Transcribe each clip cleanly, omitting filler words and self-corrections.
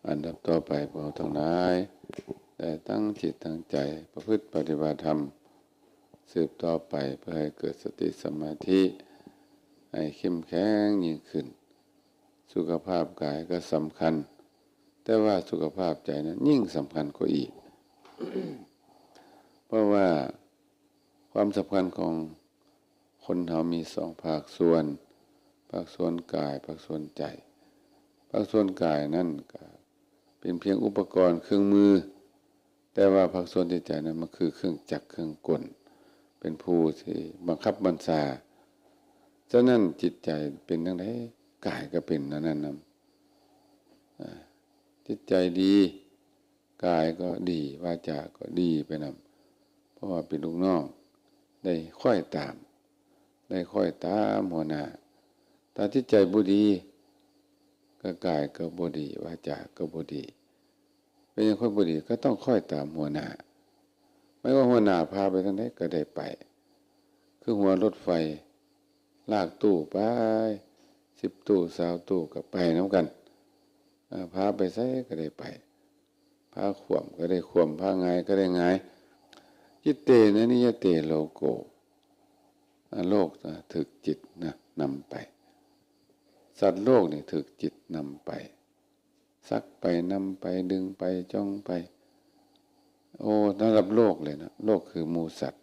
อันดับต่อไปพวกเราทั้งหลายได้ตั้งจิตตั้งใจประพฤติปฏิบัติธรรมสืบต่อไปเพื่อให้เกิดสติสมาธิให้เข้มแข็งยิ่งขึ้นสุขภาพกายก็สำคัญแต่ว่าสุขภาพใจนั้นยิ่งสำคัญกว่าอีก เพราะว่าความสำคัญของคนเรามีสองภาคส่วนภาคส่วนกายภาคส่วนใจภาคส่วนกายนั่นก็เป็นเพียงอุปกรณ์เครื่องมือแต่ว่าภาคส่วนจิตใจนั้นมันคือเครื่องจักรเครื่องกลเป็นผู้ที่บังคับบัญชาฉะนั้นจิตใจเป็นอย่างไรกายก็เป็นนั้นนะจิตใจดีกายก็ดีวาจาก็ดีไปนำเพราะว่าเป็นลูกน้องได้ค่อยตามหัวหน้าถ้าจิตใจบ่ดีก็กายก็บ่ดีวาจาก็บ่ดีเป็นอย่างค่อยบ่ดีก็ต้องค่อยตามหัวหน้าไม่ว่าหัวหน้าพาไปทางไหนก็ได้ไปคือหัวรถไฟลากตู้ไป10 ตู้20 ตู้ก็ไปนำกันพาไปไสก็ได้ไปพาขวมก็ได้ขวมพาหงายก็ได้หงายจิตเตนะนิยเตโลโกโลกถึกจิตนำไปสัตว์โลกนี่ถึกจิตนำไปซักไปนำไปดึงไปจ้องไปโอ้ระดับโลกเลยนะโลกคือหมู่สัตว์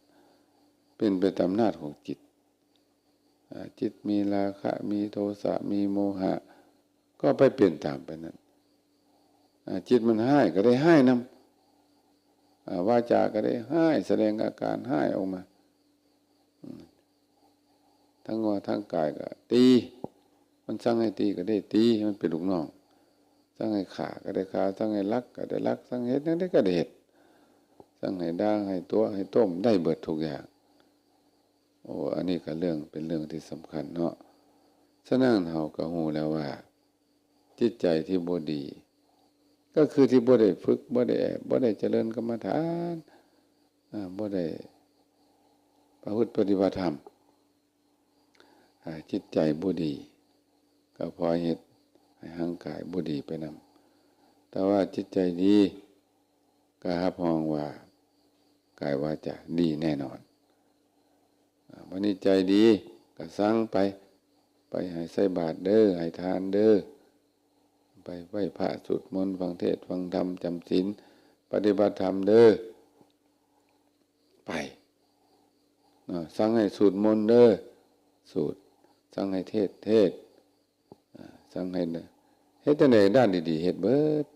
เป็นไปตามอำนาจของจิตจิตมีราคะมีโทสะมีโมหะก็ไปเปลี่ยนตามไปนั้นจิตมันให้ก็ได้ให้นำวาจาก็ได้ให้แสดงอาการให้ออกมาทั้งงอทั้งกายก็ตีมันสั่งให้ตีก็ได้ตีมันเป็นลูกน้องสั่งให้ฆ่าก็ได้ฆ่าสั่งให้ลักก็ได้ลักสั่งให้เฮ็ดนั่นได้ก็ได้เฮ็ดสั่งให้ด่างให้ตัวให้ต้มได้เบิดทุกอย่างโอ้อันนี้ก็เป็นเรื่องที่สำคัญเนาะฉะนั้นเฮาก็ฮู้แล้วว่าจิตใจที่บ่ดีก็คือที่บ่ได้ฝึกบ่ได้เจริญกรรมฐานบ่ได้ประพฤติปฏิบัติธรรมจิตใจบ่ดีก็พอเฮ็ดให้ร่างกายบ่ดีไปนำแต่ว่าจิตใจดีก็รับรองว่ากายวาจาดีแน่นอนวันนี้ใจดีก็สั่งไปให้ใส่บาตรเด้อให้ทานเด้อไปไหว้พระสวดมนต์ฟังเทศน์ฟังธรรมจำศีลปฏิบัติธรรมเด้อไปสั่งให้สวดมนต์เด้อสวดสั่งให้เทศสั่งให้เฮ็ดจังได๋ด้านดีๆเฮ็ดเบิด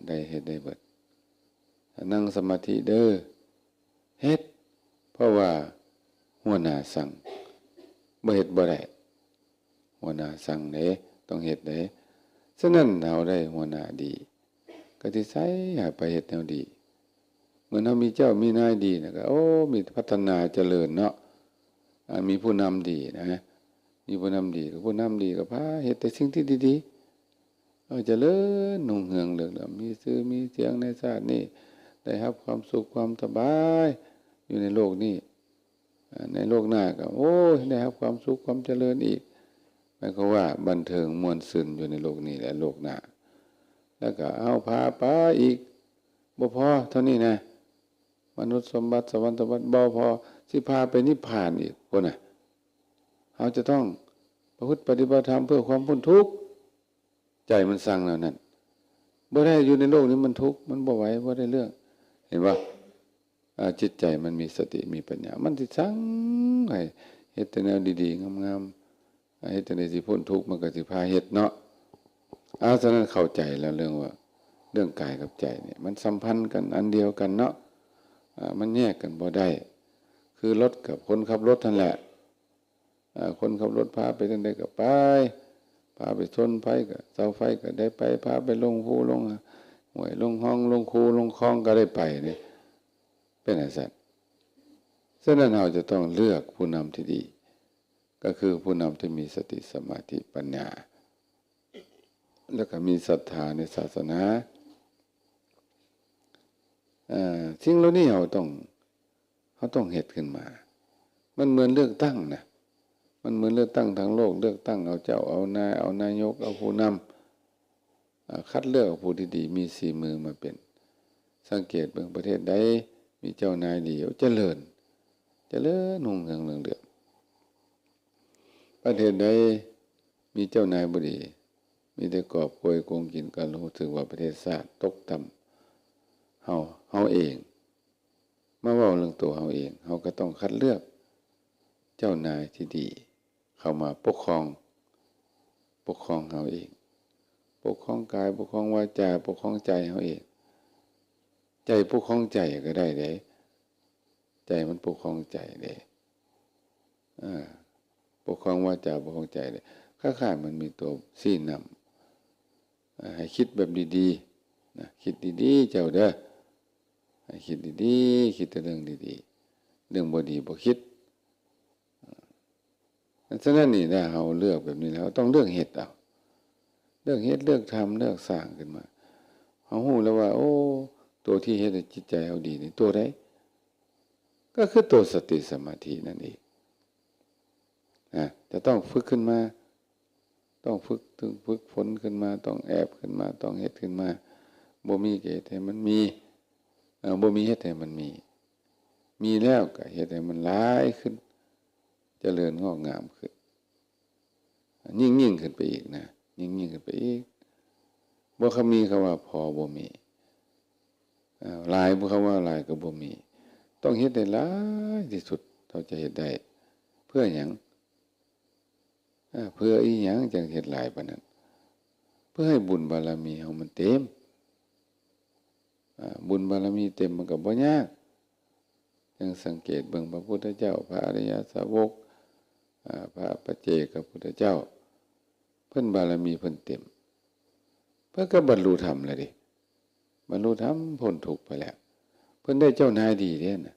ได้เฮ็ดได้เบิดนั่งสมาธิเด้อเฮ็ดเพราะว่าหัวหน้าสั่งบ่เฮ็ดบ่ได้หัวหน้าสั่งเด้ต้องเฮ็ดเด้ฉะนั้นเราได้หัวหน้าดีก็สิใส่ให้ไปเฮ็ดแนวดีเมื่อเรามีเจ้ามีนายดีนะก็โอ้มีพัฒนาเจริญเนาะมีผู้นำดีนะมีผู้นำดีก็ผู้นำดีก็พาเฮ็ดแต่สิ่งที่ดีๆเจริญรุ่งเรืองเรืองมีชื่อมีเสียงในชาตินี้ได้รับความสุขความสบายอยู่ในโลกนี้ในโลกหน้าก็โอ้ยได้รับความสุขความเจริญอีกหมายความว่าบันเทิงม่วนซื่นอยู่ในโลกนี้และโลกหน้าแล้วก็เอาพาไปอีกบ่พอเท่านี้นะมนุษย์สมบัติสวรรค์สมบัติบ่พอสิพาไปนิพพานอีกพุ่นน่ะเราจะต้องประพฤติปฏิบัติธรรมเพื่อความพ้นทุกข์ใจมันสั่งแล้วนั่นบ่ได้อยู่ในโลกนี้มันทุกข์มันบ่ไหวบ่ได้เรื่องเห็นป่ะจิตใจมันมีสติมีปัญญามันสิสั่งให้เฮ็ดแต่แนวดีๆงามๆเฮ็ดแต่ในสิพ้นทุกข์มันก็สิพาเฮ็ดเนาะฉะนั้นเข้าใจแล้วเรื่องว่าเรื่องกายกับใจเนี่ยมันสัมพันธ์กันอันเดียวกันเนาะมันแยกกันบ่ได้คือรถกับคนขับรถนั่นแหละคนขับรถพาไปทางใดก็ไปพาไปชนไฟก็เสาไฟก็ได้ไปพาไปลงคูลงห้วยลงห้องลงคูลงคลองก็ได้ไปนี่เป็นอะไรสัตว์ฉะนั้นเราจะต้องเลือกผู้นำที่ดีก็คือผู้นำที่มีสติสมาธิปัญญาแล้วก็มีศรัทธาในศาสนาสิ่งเหล่านี้เราต้องเฮ็ดขึ้นมามันเหมือนเลือกตั้งนะมันเหมือนเลือกตั้งทางโลกเลือกตั้งเอาเจ้าเอานายเอานายกเอาผู้นำ คัดเลือกผู้ที่ดีมีสีมือมาเป็นสังเกตเบิ่งประเทศใดมีเจ้านายดีเจริญรุ่งเรืองเรืองประเทศใดมีเจ้านายบ่ดีมีแต่กอบโกยโกงกินกันรู้สึกว่าประเทศชาติตกต่ำเฮาเองมาเว้าเรื่องตัวเฮาเองเฮาก็ต้องคัดเลือกเจ้านายที่ดีเข้ามาปกครองเฮาเองปกครองกายปกครองวาจาปกครองใจเฮาเองใจปกครองใจก็ได้เด้ใจมันปกครองใจเด้ปกครองวาจาปกครองใจเด้ค่ามันมีตัวชี้นำให้คิดแบบดีๆนะคิดดีๆเจ้าเด้อให้คิดดีๆคิดแต่เรื่องดีๆเรื่องบ่ดีบ่คิดฉะนั้นนี่ถ้าเราเลือกแบบนี้แล้วต้องเลือกเฮ็ดเอาเลือกเฮ็ดเลือกทำเลือกสร้างขึ้นมาเฮาฮู้แล้วว่าโอ้ตัวที่เฮ็ดให้จิตใจเฮาดีนี่ตัวใดก็คือตัวสติสมาธินั่นเองจะต้องฝึกขึ้นมาต้องฝึกฝนขึ้นมาต้องแอบขึ้นมาต้องเฮ็ดขึ้นมาบ่มีก็เฮ็ดให้มันมีบ่มีเฮ็ดให้มันมีแล้วก็เฮ็ดให้มันหลายขึ้นเจริญงอกงามขึ้นยิ่งขึ้นไปอีกนะยิ่งขึ้นไปอีกบ่คำมีคำว่าพอบ่มีหลายบ่คำว่าหลายก็บ่มีต้องเฮ็ดให้หลายที่สุดเท่าจะเฮ็ดได้เพื่อหยังเพื่ออีหยังจังเฮ็ดหลายปานนั้นเพื่อให้บุญบารมีเฮามันเต็มบุญบารมีเต็มมันก็บ่ยากยังสังเกตเบิ่งพระพุทธเจ้าพระอริยสาวกพระปัจเจกพุทธเจ้าเพิ่นบารมีเพิ่นเต็มเพิ่นก็บรรลุธรรมแล้วดิบรรลุธรรมพ้นทุกข์ไปแล้วเพิ่นได้เจ้านายดีเด้น่ะ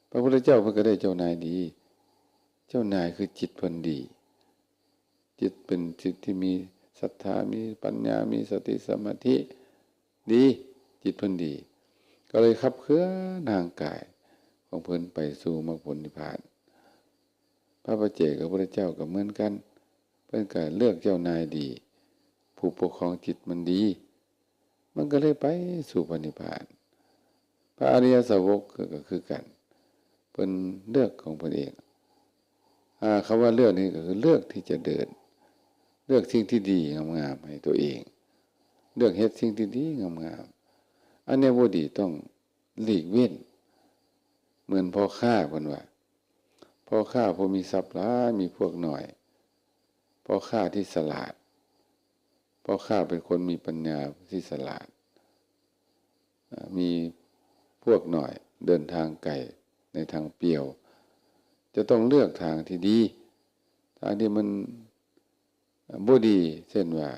พระพุทธเจ้าเพิ่นก็ได้เจ้านายดีเจ้านายคือจิตเพิ่นดีจิตเป็นจิตที่มีศรัทธามีปัญญามีสติสมาธิดีจิตเพิ่นดีก็เลยขับเคลื่อนทางกายของเพิ่นไปสู่มรรคผลนิพพานพระปัจเจกพระพุทธเจ้าก็เหมือนกันเพิ่นก็เลือกเจ้านายดีผู้ปกครองจิตมันดีมันก็เลยไปสู่พระนิพพานพระอริยสาวกก็คือกันเพิ่นเลือกของเพิ่นเองคำว่าเลือกนี่ก็คือเลือกที่จะเดินเลือกสิ่งที่ดีงามๆให้ตัวเองเลือกเฮ็ดสิ่งที่ดีงามๆอันนี้บ่ดีต้องหลีกเว้นเหมือนพ่อค้าเพิ่นว่าพ่อค้าผู้มีทรัพย์หลายมีพวกน้อยพ่อค้าที่ฉลาดพ่อค้าเป็นคนมีปัญญาที่ฉลาดมีพวกน้อยเดินทางไกลในทางเปลี่ยวจะต้องเลือกทางที่ดีทางที่มันบ่ดีเช่นว่า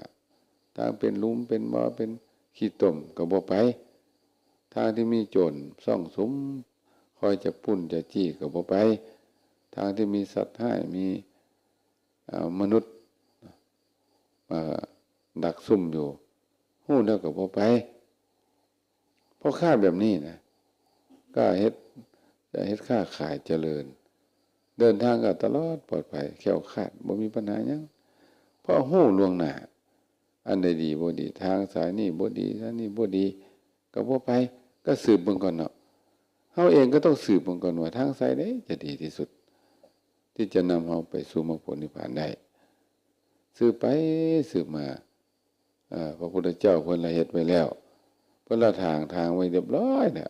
ทางเป็นหลุมเป็นบ่อเป็นขี้ตมก็บ่ไปทางที่มีโจรซ่องสุมคอยจะปุ้นจะจี้ก็บ่ไปทางที่มีสัตว์ร้ายมีมนุษย์มาดักซุ่มอยู่ฮู้แล้วก็บ่ไปเพราะค้าแบบนี้นะก็จะเฮ็ดค้าขายเจริญเดินทางก็ตลอดปลอดภัยแคล้วคลาดบ่มีปัญหาหยังเพราะฮู้ล่วงหน้าอันใดดีบ่ดีทางสายนี้บ่ดีทางนี้บ่ดีก็บ่ไปก็สืบเบิ่งก่อนเนาะเฮาเองก็ต้องสืบเบิ่งก่อนว่าทางสายใดจะดีที่สุดที่จะนำเฮาไปสู่มรรคผลนิพพานได้สืบไปสืบมาพระพุทธเจ้าเพิ่นละเฮ็ดไว้แล้วเพิ่นละทางไว้เรียบร้อยน่ะ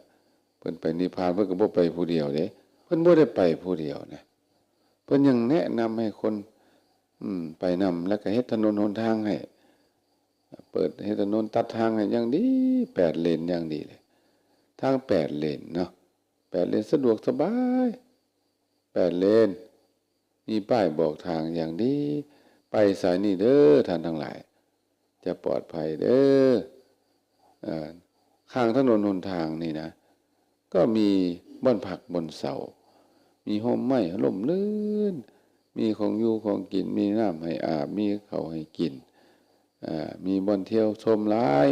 เพิ่นไปนิพพานเพิ่นก็บ่ไปผู้เดียวเด้เพิ่นบ่ได้ไปผู้เดียวนะเพิ่นยังแนะนำให้คนไปนำแล้วก็เฮ็ดถนนหนทางให้เปิดเฮ็ดถนนตัดทางให้อย่างดี8เลนอย่างดีเลยทาง8เลนเนาะ8เลนสะดวกสบาย8เลนมีป้ายบอกทางอย่างดีไปสายนี้เด้อท่านทั้งหลายจะปลอดภัยเด้อข้างถนนหนทางนี่นะก็มีบ้านผักบนเสามีห่มไม้ร่มรื่นมีของอยู่ของกินมีน้ำให้อาบมีข้าวให้กินมีบ่อนเที่ยวชมหลาย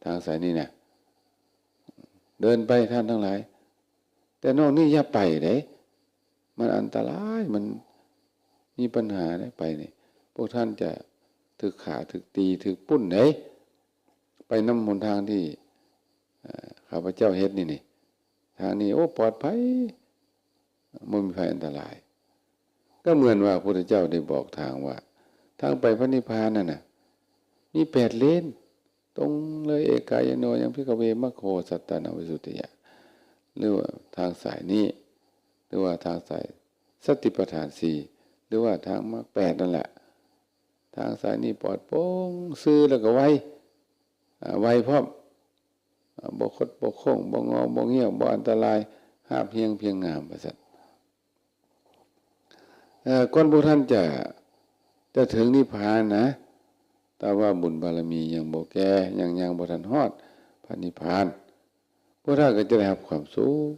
ทางสายนี้นะเดินไปท่านทั้งหลายแต่นอกนี้อย่าไปเด้มันอันตรายมันมีปัญหาได้ไปนี่พวกท่านจะ ถึกขาถึกตีถึกปุ้นไหนไปนำหนทางที่ข้าพเจ้าเฮ็ดนี่ทางนี้โอ้ปลอดภัยไม่มีภัยอันตรายก็เหมือนว่าพระพุทธเจ้าได้บอกทางว่าทางไปพระนิพพานนั่นน่ะมี8 เลนตรงเลยเอกายโนยังพิกเวมะโคสัตตนาวิสุทธิยะหรือว่าทางสายนี้หรือว่าทางสายสติปัฏฐาน4หรือว่าทางมรรค8นั่นแหละทางสายนี้ปลอดโปร่งซื่อแล้วก็ไวพร้อมบ่คดบ่โค้งบ่งอบ่เงี้ยวบ่อันตรายหาบเพียงงามว่าซั่นก่อนพวกท่านจะถึงนิพพานนะแต่ว่าบุญบารมียังบ่แก่ยังบ่ทันฮอดพระนิพพานพวกท่านก็จะได้รับความสุข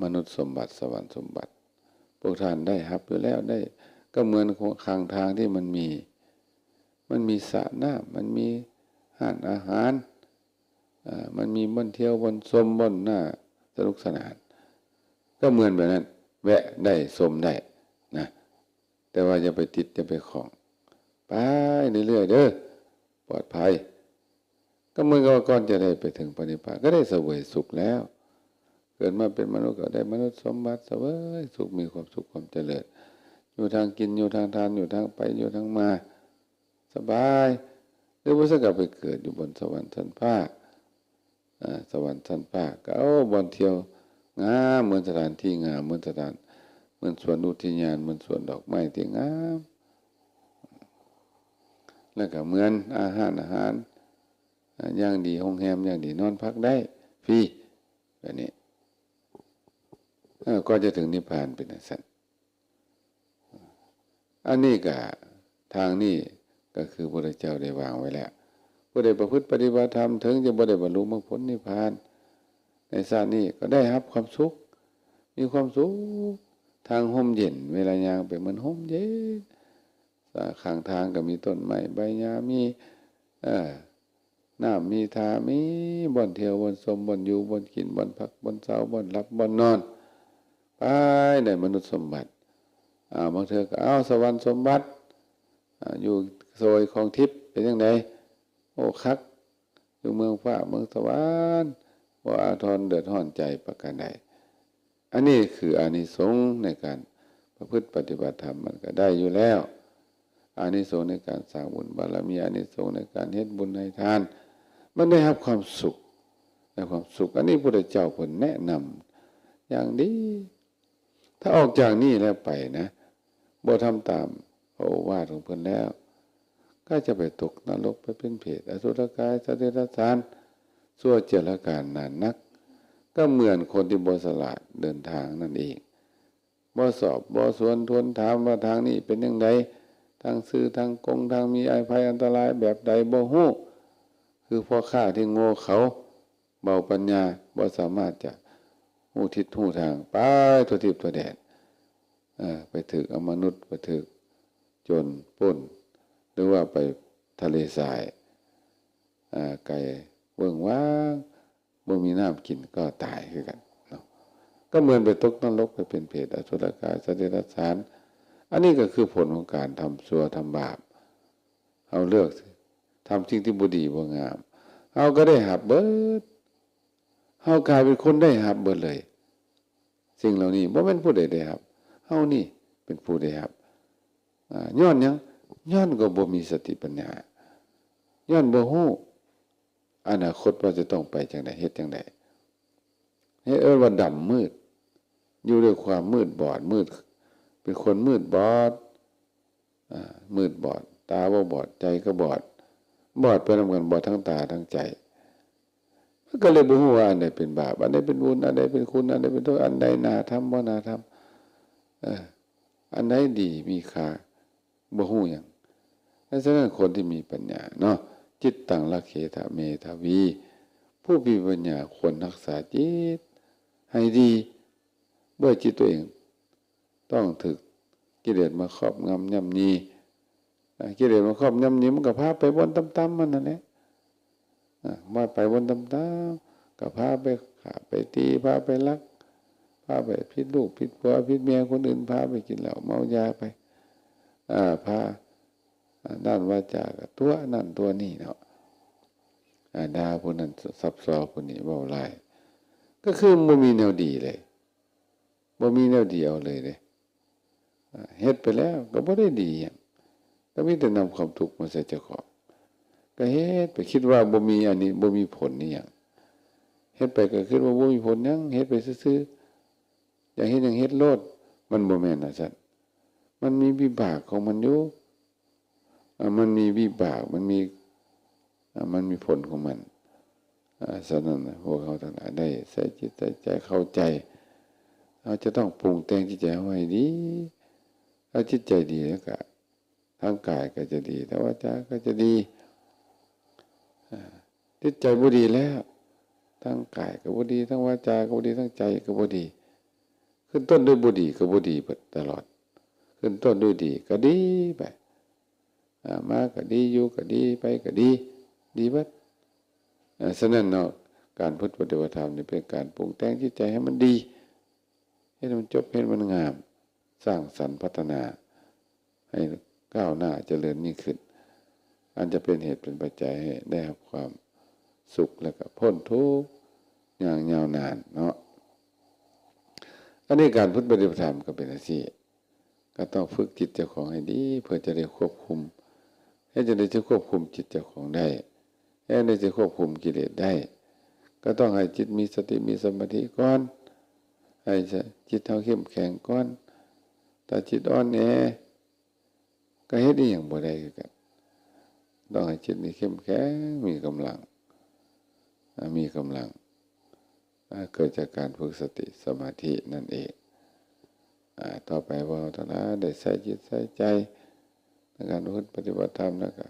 มนุษย์สมบัติสวรรค์สมบัติพวกท่านได้รับอยู่แล้วได้ก็เหมือนข้างทางที่มันมีสระน้ำมันมีห้านอาหารมันมีบ่อนเที่ยวบ่อนชมบ่อนน่าสนุกสนานก็เหมือนแบบนั้นแวะได้ชมได้นะแต่ว่าอย่าไปติดอย่าไปของไปเรื่อยๆเด้อปลอดภัยก็เหมือนกับก่อนจะได้ไปถึงพระนิพพานก็ได้เสวยสุขแล้วเกิดมาเป็นมนุษย์ก็ได้มนุษย์สมบัติเสวยสุขมีความสุขความเจริญอยู่ทางกินอยู่ทางทานอยู่ทางไปอยู่ทางมาสบายหรือว่าสักกับไปเกิดอยู่บนสวรรค์ชั้นฟ้าสวรรค์ชั้นฟ้าก็บนเที่ยวงามเหมือนสถานที่งามเหมือนสวนอุทยานเหมือนสวนดอกไม้ที่งามแล้วก็เหมือนอาหารอย่างดีโรงแรมอย่างดีนอนพักได้ฟรีแบบนี้ก็จะถึงนิพพานเป็นสันอันนี้ก็ทางนี้ก็คือพระพุทธเจ้าได้วางไว้แล้วผู้ใดประพฤติปฏิบัติธรรมถึงจะบ่ได้บรรลุมรรคผลนิพพานในชาตินี้ก็ได้รับความสุขมีความสุขทางห่มเย็นเวลายางไปเหมือนห่มเย็นข้างทางก็มีต้นไม้ใบหญ้ามีน้ำมีทามีบ่อนเที่ยวบ่อนชมบ่อนอยู่บ่อนกินบ่อนพักบ่อนเช้าบ่อนหลับบ่อนนอนไปได้มนุษย์สมบัติบางเทื่อก็เอาสวรรค์สมบัติอยู่โซยของทิพย์เป็นยังไงโอ้คักอยู่เมืองฟ้าเมืองสวรรค์ว่าอาทรเดือดร้อนใจประการใดอันนี้คืออานิสงส์ในการประพฤติปฏิบัติธรรมมันก็ได้อยู่แล้วอานิสงส์ในการสร้างบุญบารมีอานิสงส์ในการเฮ็ดบุญให้ทานมันได้รับความสุขได้ความสุขอันนี้พระพุทธเจ้าเพิ่นแนะนำอย่างดีถ้าออกจากนี่แล้วไปนะบ่ทำตามพระโอวาทของเพิ่นแล้วก็จะไปตกนรกไปเป็นเปรตอสุรกายสัตว์เดรัจฉานชั่วเจริญการนานนักก็เหมือนคนที่บ่ฉลาดเดินทางนั่นเองบ่สอบบ่สวนทวนถามว่าทางนี้เป็นจังไดทางซื่อทางกงทางมีภัยอันตรายแบบใดบ่ฮู้คือพ่อข้าที่โง่เขาเบาปัญญาบ่สามารถจะฮู้ทิศฮู้ทางไปทั่วทิพย์ทั่วแดนไปถึกอมนุษย์ไปถึกโจรปล้นหรือว่าไปทะเลทรายไก่เบิ่งว่างบ่มีน้ำกินก็ตายคือกันเนาะก็เหมือนไปตกนรกไปเป็นเปรตอสุรกายสัตว์เดรัจฉานอันนี้ก็คือผลของการทำชั่วทำบาปเอาเลือกทำสิ่งที่บ่ดีบ่งามเอาก็ได้หับเบิดเฮากลายเป็นคนได้หับเบิดเลยสิ่งเหล่านี้บ่แม่นผู้ใดได้หับเฮานี่เป็นผู้ได้หับย้อนหยังย้อนก็บ่มีสติปัญญาย้อนบ่ฮู้อนาคตว่าจะต้องไปจังได๋เฮ็ดจังได๋ให้ว่าดำมืดอยู่ด้วยความมืดบอดมืดเป็นคนมืดบอดมืดบอดตาบ่บอดใจก็บอดไปนำกันบอดทั้งตาทั้งใจมันก็เลยบ่ฮู้ว่าอันใดเป็นบาปอันใดเป็นบุญอันใดเป็นคุณอันใดเป็นโทษอันใดน่าทำบ่น่าทำอันใดดีมีค่าบ่ฮู้หยังดังนั้นคนที่มีปัญญาเนาะจิตตังละเขทะเมทะวีผู้มีปัญญาควรรักษาจิตให้ดีเมื่อจิตตัวเองต้องถึกกิเลสมาครอบงำย่ำยีกิเลสมาครอบย่ำยีมันก็พาไปวนต่ำๆมันนั่นแหละมาไปวนต่ำๆก็พาไปฆ่าไปตีพาไปลักพาไปผิดลูกผิดผัวผิดเมียคนอื่นพาไปกินเหล้าเมายาไปพา ด้านวาจาก็ตัวนั่นตัวนี้เนาะด่าผู้นั้นซับซ้อผู้นี้เว้าหลายก็คือบ่มีแนวดีเลยบ่มีแนวเดียวเลยเด้เฮ็ดไปแล้วก็บ่ได้ดีหยังก็มีแต่นำความทุกข์มาใส่เจ้าของก็เฮ็ดไปคิดว่าบ่มีอันนี้บ่มีผลนี่หยังเฮ็ดไปก็คิดว่าบ่มีผลหยังเฮ็ดไปซื่อๆอยากเฮ็ดหยังเฮ็ดโลดมันบ่แม่นซั่นมันมีวิบากของมันอยู่มันมีวิบากมันมีผลของมันฉะนั้นพวกเขาทั้งหลายได้ใส่จิตใส่ใจเข้าใจเราจะต้องปรุงแต่งจิตใจให้ดีถ้าจิตใจดีแล้วก็ทางกายก็จะดีแต่ว่าจาก็จะดีจิตใจบ่ดีแล้วทั้งกายก็บ่ดีทั้งวาจาก็บ่ดีทั้งใจก็บ่ดีขึ้นต้นด้วยบ่ดีก็บ่ดีไปตลอดขึ้นต้นด้วยดีก็ดีไปมาก็ดีอยู่ก็ดีไปก็ดีดีเบิดฉะนั้นเนาะการพุทธปฏิบัติธรรมนี่เป็นการปรุงแต่งจิตใจให้มันดีให้มันจบให้มันงามสร้างสรรค์พัฒนาให้ก้าวหน้าเจริญยิ่งขึ้นอันจะเป็นเหตุเป็นปัจจัยให้ได้รับความสุขแล้วก็พ้นทุกข์อย่างยาวนานเนาะอันนี้การพุทธปฏิบัติธรรมก็เป็นอาชีพก็ต้องฝึกจิตเจ้าของให้ดีเพื่อจะได้ควบคุมให้จะได้ควบคุมจิตเจ้าของได้ให้ได้จะควบคุมกิเลสได้ก็ต้องให้จิตมีสติมีสมาธิก่อนให้จิตเท่าเข้มแข็งก่อนถ้าจิตอ่อนแอก็เฮ็ดได้อย่างบ่ได้คือกันต้องให้จิตนี้เข้มแข็งมีกำลังเกิดจากการฝึกสติสมาธินั่นเองต่อไปว่าท่านได้ใส่จิตใส่ใจในการปฏิบัติธรรมแล้วก็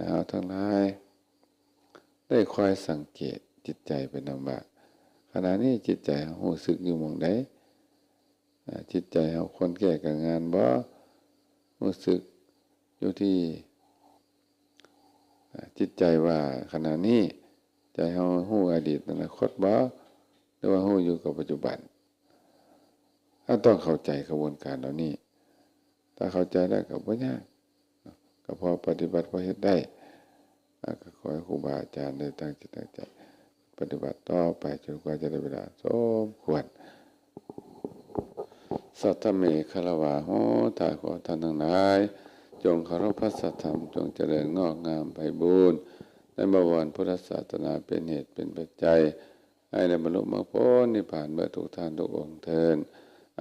เอาทั้งหลายได้คอยสังเกตจิตใจเป็นนำว่าขณะนี้จิตใจรู้สึกอยู่หม้องใดจิตใจเอาคนแก่กับงานบ่รู้สึกอยู่ที่จิตใจว่าขณะนี้ใจเฮาฮู้อดีตอนาคตบ่หรือว่าฮู้อยู่กับปัจจุบันต้องเข้าใจกระบวนการเหล่านี้ถ้าเข้าใจได้ก็บ่ยากก็พอปฏิบัติพอเฮ็ดได้ก็ขอให้ครูบาอาจารย์ได้ตั้งจิตตั้งใจปฏิบัติต่อไปจนกว่าจะได้เวลาสมควรสัทธเมฆลาวาโหถ้าขอท่านทั้งหลายจงเคารพพระสัทธรรมจงเจริญงอกงามไพบูรณ์ในบวรพุทธศาสนาเป็นเหตุเป็นปัจจัยให้ได้บรรลุมรรคผลนิพพานเมื่อทุกท่านทุกองค์เทิน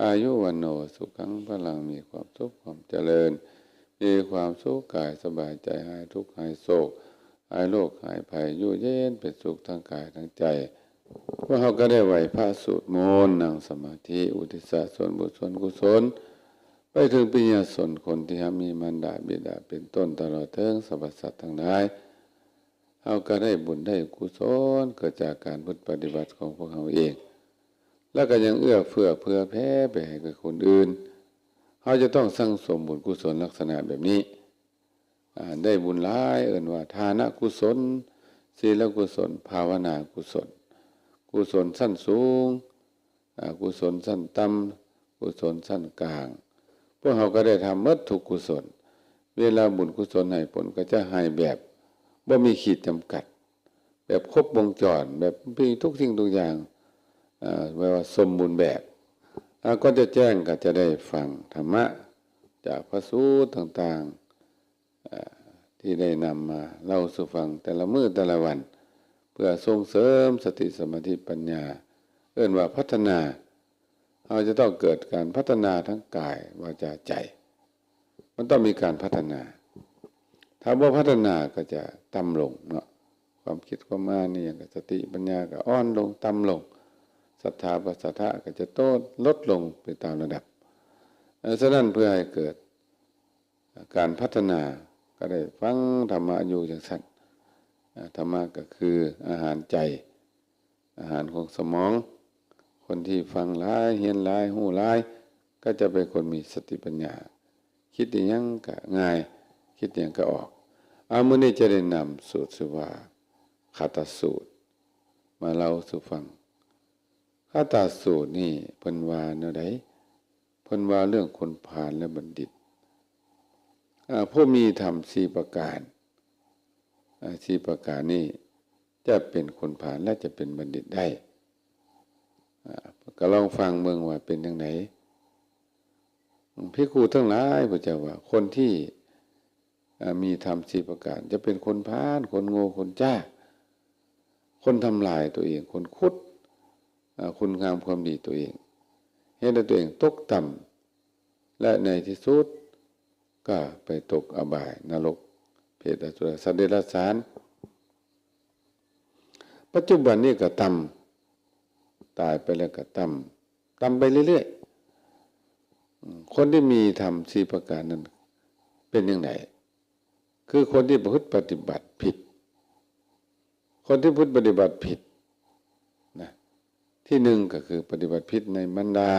อายุวันโนสุขังพลังมีความสุขความเจริญมีความสุขกายสบายใจหายทุกข์หายโศกหายโรคหายภัยอยู่เย็นเป็นสุขทั้งกายทั้งใจพวกเราก็ได้ไหวพระสูตรมนต์นั่งสมาธิอุทิศส่วนบุญส่วนกุศลไปถึงปิญญาสนคนที่มีมารดาบิดาเป็นต้นตลอดถึงสรรพสัตว์ทั้งหลายเราก็ได้บุญได้กุศลเกิดจากการปฏิบัติของพวกเราเองแล้วก็ยังเอื้อเฟื้อเผื่อแผ่ไปให้กับคนอื่นเราจะต้องสั่งสมบุญกุศลลักษณะแบบนี้ได้บุญหลายเอิ่นว่าทานกุศลศีลกุศลภาวนากุศลกุศลสั้นสูงกุศลสั้นต่ำกุศลสั้นกลางพวกเราก็ได้ทำหมดทุกกุศลเวลาบุญกุศลให้ผลก็จะให้แบบบ่มีขีดจำกัดแบบครบวงจรแบบมีทุกสิ่งทุกอย่างแปลว่าสมบูรณ์แบบก็จะแจ้งก็จะได้ฟังธรรมะจากพระสูตรต่างๆที่ได้นำมาเล่าสู่ฟังแต่ละมื้อแต่ละวันเพื่อส่งเสริมสติสมาธิปัญญาเอิ้นว่าพัฒนาเราจะต้องเกิดการพัฒนาทั้งกายวาจาใจมันต้องมีการพัฒนาถ้าบ่พัฒนาก็จะต่ำลงเนาะความคิดความอ่านนี่อย่างสติปัญญาก็อ่อนลงต่ำลงศรัทธาปัสสัทธะก็จะลดลงไปตามระดับฉะนั้นเพื่อให้เกิดการพัฒนาก็ได้ฟังธรรมะอยู่จังซั่นธรรมะก็คืออาหารใจอาหารของสมองคนที่ฟังหลายเรียนหลายรู้หลายก็จะเป็นคนมีสติปัญญาคิดอีหยังก็ง่ายคิดอีหยังก็ออกมื้อนี้จะได้นำสูตรชื่อว่าคาตสูตรมาเล่าสู่ฟังคาตสูตรนี่เพิ่นว่าแนวใดเพิ่นว่าเรื่องคนพาลและบัณฑิต ผู้มีธรรม4ประการ4ประการนี้จะเป็นคนผ่านและจะเป็นบัณฑิตได้ก็ลองฟังเมืองว่าเป็นอย่างไหนภิกขุทั้งหลายพระเจ้าว่าคนที่มีธรรม4ประการจะเป็นคนพาลคนโง่คนจ้าคนทำลายตัวเองคนคุดคุณงามความดีตัวเองให้ตัวเองตกต่ำและในที่สุดก็ไปตกอบายนรกเปรตอสุรสัตว์เดรัจฉานปัจจุบันนี้ก็ต่ำตายไปแล้วก็ต่ำไปเรื่อยๆคนที่มีธรรม4ประการนั้นเป็นอย่างไรคือคนที่ประพฤติปฏิบัติผิดคนที่พูดปฏิบัติผิดนะที่หนึ่งก็คือปฏิบัติผิดในมารดา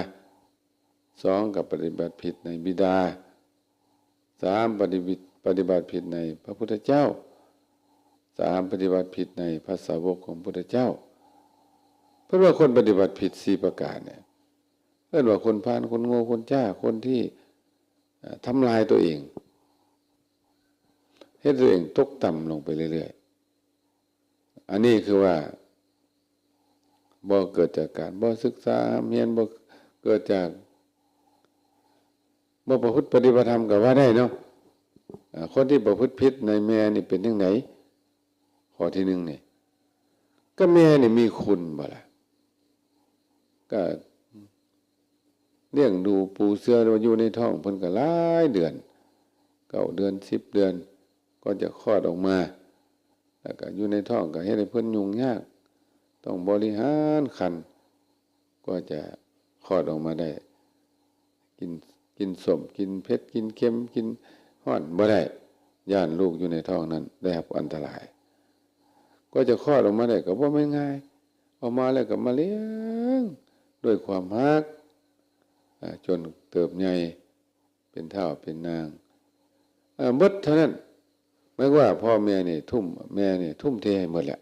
สองกับปฏิบัติผิดในบิดาสามปฏิบัติผิดในพระพุทธเจ้าสามปฏิบัติผิดในพระสาวกของพระพุทธเจ้าเพราะว่าคนปฏิบัติผิด4ประการเนี่ยเรียกว่าคนพาลคนโง่คนจ้าคนที่ทำลายตัวเองให้ตัวเองตกต่ำลงไปเรื่อยๆอันนี้คือว่าบ่เกิดจากการบ่ศึกษาเรียนบ่เกิดจากบ่ประพฤติปฏิบัติธรรมก็ว่าได้เนาะคนที่ประพฤติผิดในแม่นี่เป็นจังไดข้อที่1นี่ก็แม่นี่มีคุณบ่ล่ะก็เลี้ยงดูปูเสืออยู่ในท้องเพิ่นก็หลายเดือน9 เดือน10 เดือนก็จะคลอดออกมาแล้วก็อยู่ในท้องก็เฮ็ดให้เพิ่นยุ่งยากต้องบริหารครรภ์ก็จะคลอดออกมาได้กินส้มกินเผ็ดกินเค็มกินร้อนบ่ได้ย่านลูกอยู่ในท้องนั้นได้รับอันตรายก็จะคลอดออกมาได้ก็บ่แม่นง่ายออกมาแล้วก็มาเลี้ยงด้วยความรักจนเติบใหญ่เป็นเฒ่าเป็นนางหมดเท่านั้นไม่ว่าพ่อแม่นี่ทุ่มเทให้หมดแหละ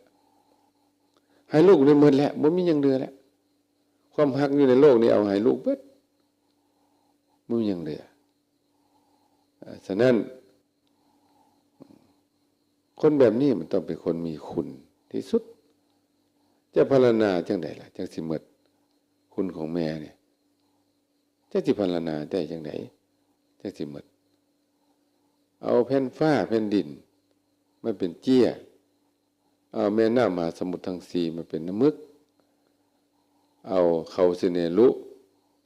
ให้ลูกได้หมดแล้วบ่มีหยังเหลือแล้วความรักอยู่ในโลกนี้เอาให้ลูกเบิดบ่มีหยังเหลือฉะนั้นคนแบบนี้มันต้องเป็นคนมีคุณที่สุดจะพรรณนาจังได๋ล่ะจังสิหมดคุณของแม่เนี่ยจะสิพรรณนาได้จังได๋จังสิหมดเอาแผ่นฟ้าแผ่นดินมาเป็นเจี้ยเอาแม่น้ำมหาสมุทรทั้ง4มาเป็นน้ำมึกเอาเขาสิเนรุ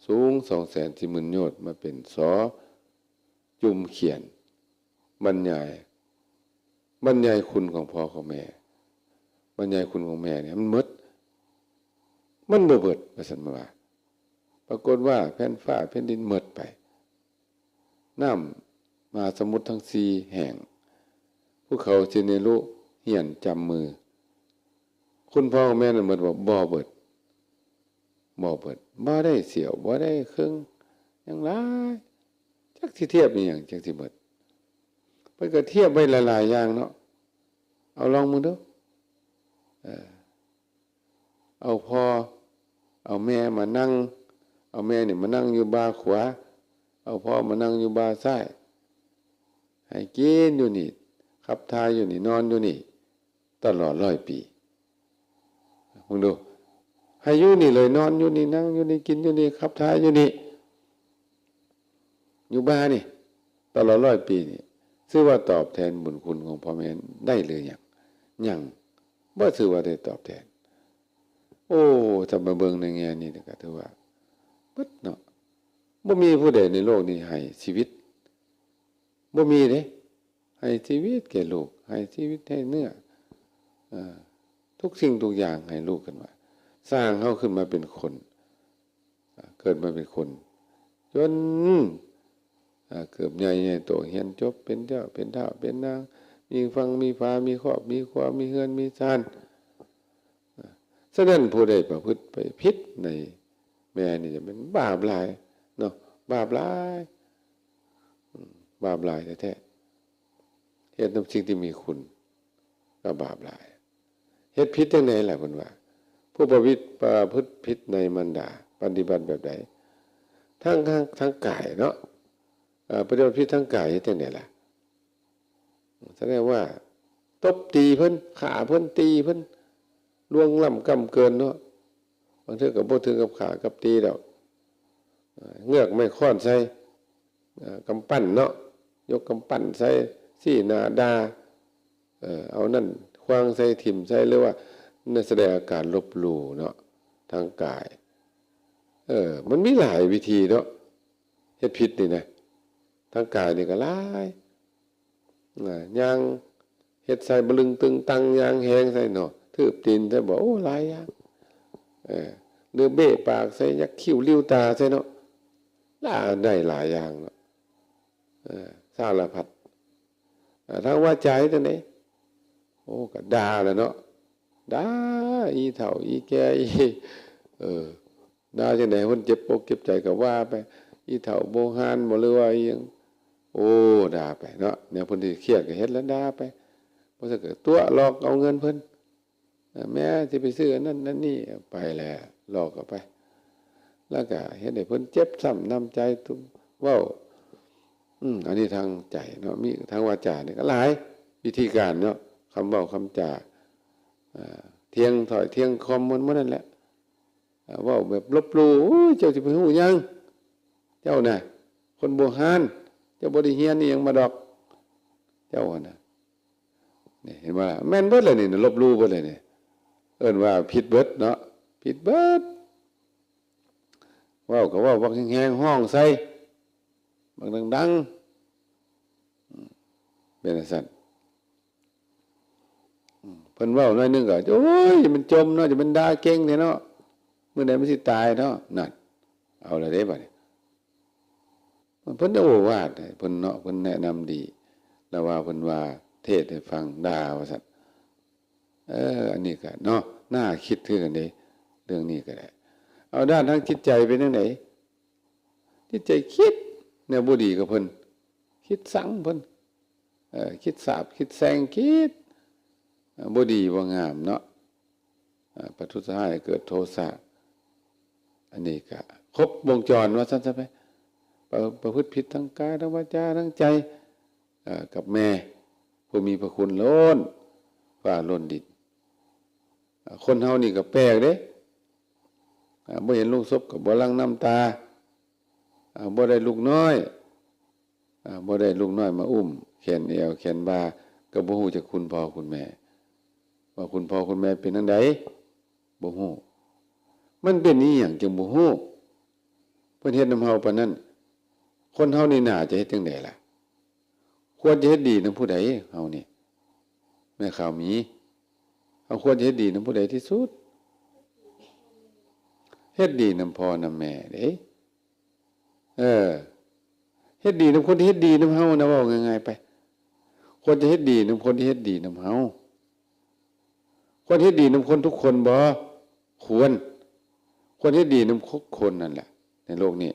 สูง 240,000 โยชน์มาเป็นสอจุ่มเขียนบรรยายคุณของพ่อของแม่บรรยายคุณของแม่เนี่ยมันหมดมันบ่เบิดว่าซั่นว่าปรากฏว่าแผ่นฟ้าแผ่นดินหมดไปน้ำมหาสมุทรทั้ง4แห้งภูเขาสิเนรุเหี่ยนจำมือคุณพ่อของแม่นั่นหมดว่าบ่เบิดบ่ได้เสียวบ่ได้ครึ่งหยังหลายจักสิเทียบอีหยังจักสิหมดเพิ่นก็เทียบไว้หลายๆอย่างเนาะเอาลองมึงดูเอาพ่อเอาแม่มานั่งเอาแม่นี่มานั่งอยู่บ่าขวาเอาพ่อมานั่งอยู่บ่าซ้ายให้กินอยู่นี่ขับถ่ายอยู่นี่นอนอยู่นี่ตลอด100 ปีมึงดูให้อยู่นี่เลยนอนอยู่นี่นั่งอยู่นี่กินอยู่นี่ขับถ่ายอยู่นี่อยู่บ้านนี่ตลอด100 ปีนี่ชื่อว่าตอบแทนบุญคุณของพ่อแม่ได้เลยยังบ่ชื่อว่าได้ตอบแทนโอ้ถ้ามาเบิ่งในแง่นี้ก็ถือว่าเบิดเนาะบ่มีผู้ใดในโลกนี้ให้ชีวิตบ่มีเด้ให้ชีวิตแก่ลูกให้ชีวิตให้เนื้อทุกสิ่งทุกอย่างให้ลูกกันว่าสร้างเขาขึ้นมาเป็นคนเกิดมาเป็นคนจนเกือบใหญ่โตเรียนจบเป็นเจ้าเป็นเฒ่าเป็นนางมีฟังมีฟ้ามีครอบมีครัวมีเฮือนมีศาลฉะนั้นผู้ใดประพฤติไปผิดในแม่นี่จะเป็นบาปหลายเนาะบาปหลายแท้ๆเฮ็ดนำสิ่งที่มีคุณก็บาปหลายเฮ็ดผิดจังได๋ล่ะเพิ่นว่าผู้ประพฤติผิดในมารดาปฏิบัติแบบใดทั้งกายเนาะปฏิบัติผิดทั้งกายจังได๋ล่ะ แสดงว่าตบตีเพิ่นขาเพิ่นตีเพิ่นล่วงล้ำกำเกินเนาะบางเทื่อก็บ่ถึงกับขากับตีดอกเงือกไม่ค้อนใส่กำปั้นเนาะยกกำปั้นใส่ซี่หน้าด่าเอานั่นขว้างใส่ถิ่มใส่หรือว่านั่นแสดงอาการลบหลู่เนาะทางกายมันมีหลายวิธีเนาะเฮ็ดผิดนี่นะทางกายนี่ก็หลายย่างเฮ็ดใส่บลึงตึงตังย่างแหงใส่เนาะทืบตีนใส่บอกโอ้หลายอย่างหรือเบ้ปากใส่ยักคิ้วลิ้วตาใส่เนาะได้หลายอย่างเนาะสารพัดทางวาจาจังได๋โอ้ก็ด่าแหละเนาะด่าอีเฒ่าอีแก่อีด่าจังได๋เพิ่นเจ็บอกเจ็บใจก็ว่าไปอีเฒ่าโบหารบ่หรือว่าอีหยังโอ้ด่าไปเนาะแนวเพิ่นสิเครียดก็เฮ็ดแล้วด่าไปบ่ซักก็ตัวหลอกเอาเงินเพิ่นแม่สิไปซื้ออันนั้นนั่นนี่ไปแล้วหลอกเอาไปแล้วก็เฮ็ดให้เพิ่นเจ็บช้ำน้ำใจทุกเว้าอันนี้ทางใจเนาะมีทางวาจานี่ก็หลายวิธีการเนาะคำเว้าคำจาเที่ยงถอยเที่ยงคอมมันนั่นแหละเว้าแบบลบหลู่โอ้ยเจ้าสิไปฮู้หยังเจ้าน่ะคนโบราณเจ้าบ่ได้เรียนอีหยังมาดอกเจ้าน่ะนี่เห็นบ่ล่ะแม่นเบิดเลยนี่ลบหลู่เบิดเลยนี่เอิ้นว่าผิดเบิดเนาะผิดเบิดเว้าก็เว้าบักแฮงๆห้องใส่บักดังๆเป็นจังซั่นเพิ่นเว้าหน่อยนึงก็โอ้ยมันจมเนาะจะมันด่าเก่งแท้เนาะมื้อใดมันสิตายเนาะนั่นเอาละเด้บัดนี้เพิ่นโอ้วาดให้เพิ่นเนาะเพิ่นแนะนำดีแล้วว่าเพิ่นว่าเทศให้ฟังด่าว่าซั่นอันนี้ก็เนาะน่าคิดคือกันเด้เรื่องนี้ก็ได้เอาด้านทางจิตใจเป็นจังได๋จิตใจคิดแนวบ่ดีกับเพิ่นคิดสังเพิ่นคิดสาบคิดแซงคิดบ่ดีบ่งามเนาะประทุษร้ายเกิดโทสะอันนี้ก็ครบวงจรว่าซั่นซะไปประพฤติผิดทางกายทางวาจาทางใจกับแม่ผู้มีพระคุณล้นฟ้าล้นดินคนเฮานี่ก็แปลกเด้บ่เห็นลูกศพก็บ่ลังน้ำตาบ่ได้ลูกน้อยบ่ได้ลูกน้อยมาอุ้มแขนเอวแขนบ่าก็บ่ฮู้จักคุณพ่อคุณแม่ว่าคุณพ่อคุณแม่เป็นจังไดบ่ฮู้มันเป็นอีหยังจึงบ่ฮู้เพิ่นเฮ็ดนำเฮาปานนั้นคนเฮานี่น่าจะเฮ็ดจังได๋ล่ะควรจะเฮ็ดดีนำผู้ใดเฮานี่แม่ข่าวมีเฮาควรจะเฮ็ดดีนำผู้ใดที่สุดเฮ็ดดีนำพ่อนำแม่เด้เฮ็ดดีนำคนที่เฮ็ดดีนำเฮานะเว้าง่ายๆไปควรจะเฮ็ดดีนำคนที่เฮ็ดดีนำเฮาควรเฮ็ดดีนำคนทุกคนบ่ควรเฮ็ดดีนำทุกคนนั่นแหละในโลกนี้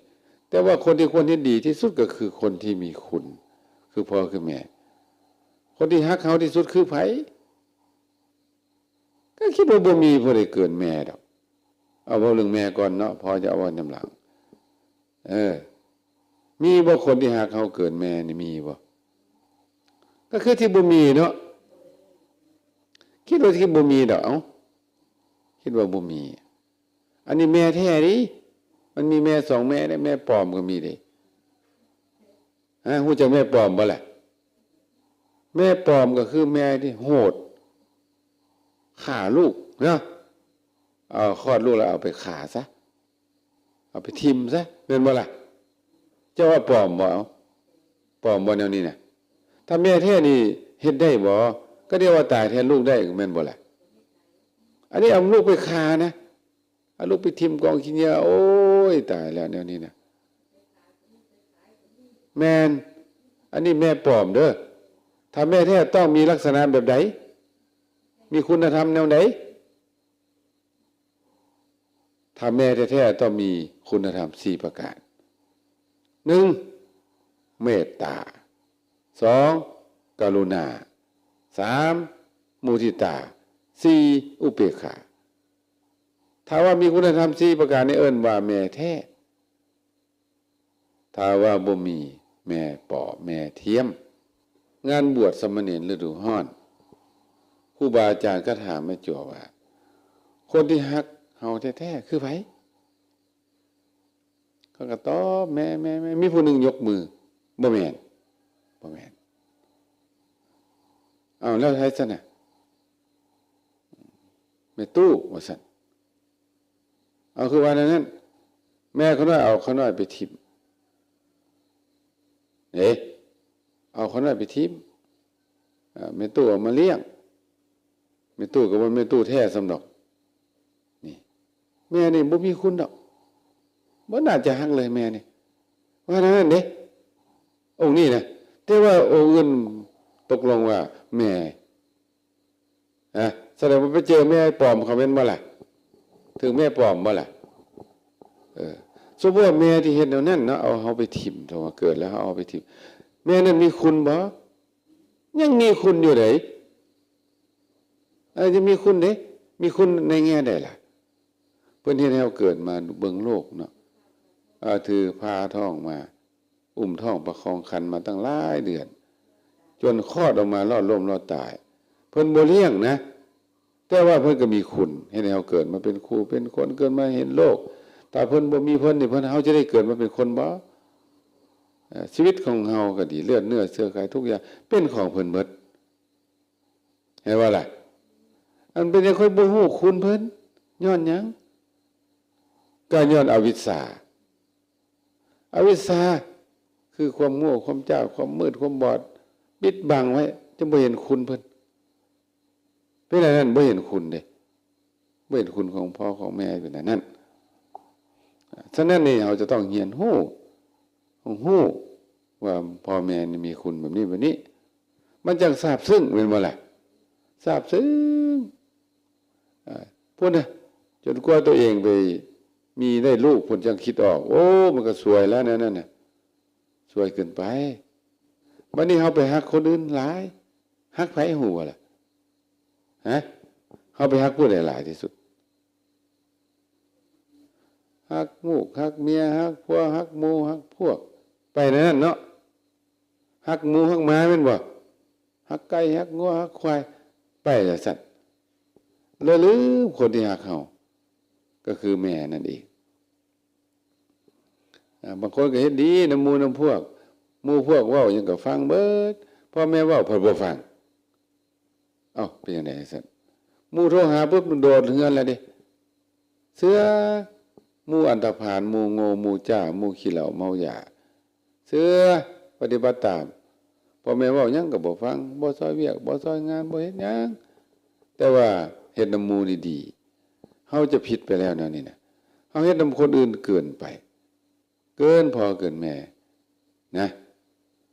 แต่ว่าคนที่ควรเฮ็ดดีที่สุดก็คือคนที่มีคุณคือพ่อคือแม่คนที่ฮักเฮาที่สุดคือไผก็คิดว่าบ่มีผู้ใดเกินแม่ดอกเอาเว้าเรื่องแม่ก่อนเนาะพอจะเอาไว้นำหลังมีบ่คนที่ฮักเฮาเกินแม่นี่มีบ่ก็คือที่บ่มีเนาะคิดว่าที่บ่มีดอกเอ้าคิดว่าบ่มีอันนี้แม่แท้ดิมันมีแม่สองแม่ได้แม่ปลอมก็มีดิฮู้จักแม่ปลอมบ่ล่ะแม่ปลอมก็คือแม่ที่โหดฆ่าลูกเนาะเอาคลอดลูกแล้วเอาไปฆ่าซะเอาไปทิ่มซะแม่นบ่ล่ะเจ้าว่าปลอมบ่เอาปลอมบ่แนวนี้น่ะถ้าแม่แท้นี่เฮ็ดได้บ่ก็เรียกว่าตายแทนลูกได้แม่นบ่ล่ะอันนี้เอาลูกไปฆ่านะเอาลูกไปทิ่มกองขี้เหงื่อโอ้ยตายแล้วแนวนี้น่ะแม่นอันนี้แม่ปลอมเด้อถ้าแม่แท้ต้องมีลักษณะแบบใดมีคุณธรรมแนวไหนถ้าแม่แท้ๆต้องมีคุณธรรม4ประการ1เมตตา2กรุณา3มุทิตา4อุเบกขาถ้าว่ามีคุณธรรม4ประการนี้เอิ้นว่าแม่แท้ถ้าว่าบ่มีแม่ปลอมแม่เทียม งานบวชสามเณรฤดูร้อนครูบาอาจารย์ก็ถามแม่จั่วว่าคนที่ฮักเฮาแท้ๆคือไผเขาก็ตอบแม่มีผู้หนึงยกมือบ่แม่นเอาแล้วไผซะน่ะแม่ตู้ว่าซั่นเอาคือว่านั้นแม่เขาน้อยเอาเขาน้อยไปทิ่มเอาเขาน้อยไปทิ่มแม่ตู้เอามาเลี้ยงแม่ตู้ก็บ่แม่ตู้แท้สำดอกนี่แม่นี่บ่มีคุณดอกบ่น่าจะฮักเลยแม่นี่ว่านั้นเด้องค์นี้นะแต่ว่าองค์อื่นตกลงว่าแม่แสดงว่าไปเจอแม่ปลอมเขาแม่นบ่ล่ะถึงแม่ปลอมบ่ล่ะสมมุติว่าแม่ที่เฮ็ดแนวนั้นเนาะเอาเฮาไปทิ่มถ้าว่าเกิดแล้วเอาไปทิ่มแม่นั้นมีคุณบ่ยังมีคุณอยู่เด้จะมีคุณเด้มีคุณในแง่ใดล่ะเพิ่นเฮ็ดให้เราเกิดมาเบิ่งโลกเนาะถือพาท้องมาอุ้มท้องประคองครรภ์มาตั้งหลายเดือนจนคลอดออกมารอดล้มรอดตายเพิ่นบ่เลี้ยงนะแต่ว่าเพิ่นก็มีคุณให้เราเกิดมาเป็นครูเป็นคนเกิดมาเห็นโลกแต่เพิ่นบ่มีเพิ่นนี่เพิ่นเฮาจะได้เกิดมาเป็นคนบ่ชีวิตของเฮาก็ดีเลือดเนื้อเชื้อไขทุกอย่างเป็นของเพิ่นหมดเห็นว่าล่ะอันเป็นจังค่อยบ่ฮู้คุณเพิ่นย้อนหยังก็ย้อนอวิชชาคือความโง่ความเจ้าความมืดความบอดปิดบังไว้จะบ่เห็นคุณเพิ่นเป็นอะไรนั่นบ่เห็นคุณเด้บ่เห็นคุณของพ่อของแม่เป็นอันนั้นฉะนั้นนี่เราจะต้องเรียนรู้ว่าพ่อแม่นี่มีคุณแบบนี้มันจังทราบซึ้งเป็นบ่ล่ะทราบซึ้งพูดนะจนกว่าตัวเองไปมีได้ลูกผลจังคิดออกโอ้มันก็สวยแล้วนั่นน่ะสวยเกินไปบัดนี้เฮาไปฮักคนอื่นหลายฮักไผฮู้บ่ล่ะเฮาไปฮักผู้ใดหลายที่สุดฮักลูกฮักเมียฮักผัวฮักหมู่ฮักพวกไปนั่นเนาะฮักหมูฮักหมาแม่นบ่ฮักไก่ฮักงัวฮักควายไปแต่สัตว์แล้วลืมคนที่ฮักเฮาก็คือแม่นั่นเองบางคนก็เฮ็ดดีนำหมู่นำพวกหมู่พวกเว้าหยังก็ฟังเบิดพ่อแม่เว้าเพิ่นบ่ฟังเป็นจังได๋ซั่นหมู่โทรหาปุ๊บมันโดดเฮือนแล้วเด้เสือหมู่อันธพาลหมู่โง่หมู่จ้าหมู่ขี้เหล้าเมายาเสือปฏิบัติตามพ่อแม่เว้าหยังก็บ่ฟังบ่ซอยเวียกบ่ซอยงานบ่เฮ็ดหยังแต่ว่าเฮ็ดนำหมู่ดีๆเฮาจะผิดไปแล้วแนวนี้นะเฮาเฮ็ดนำคนอื่นเกินไปเกินพ่อเกินแม่นะ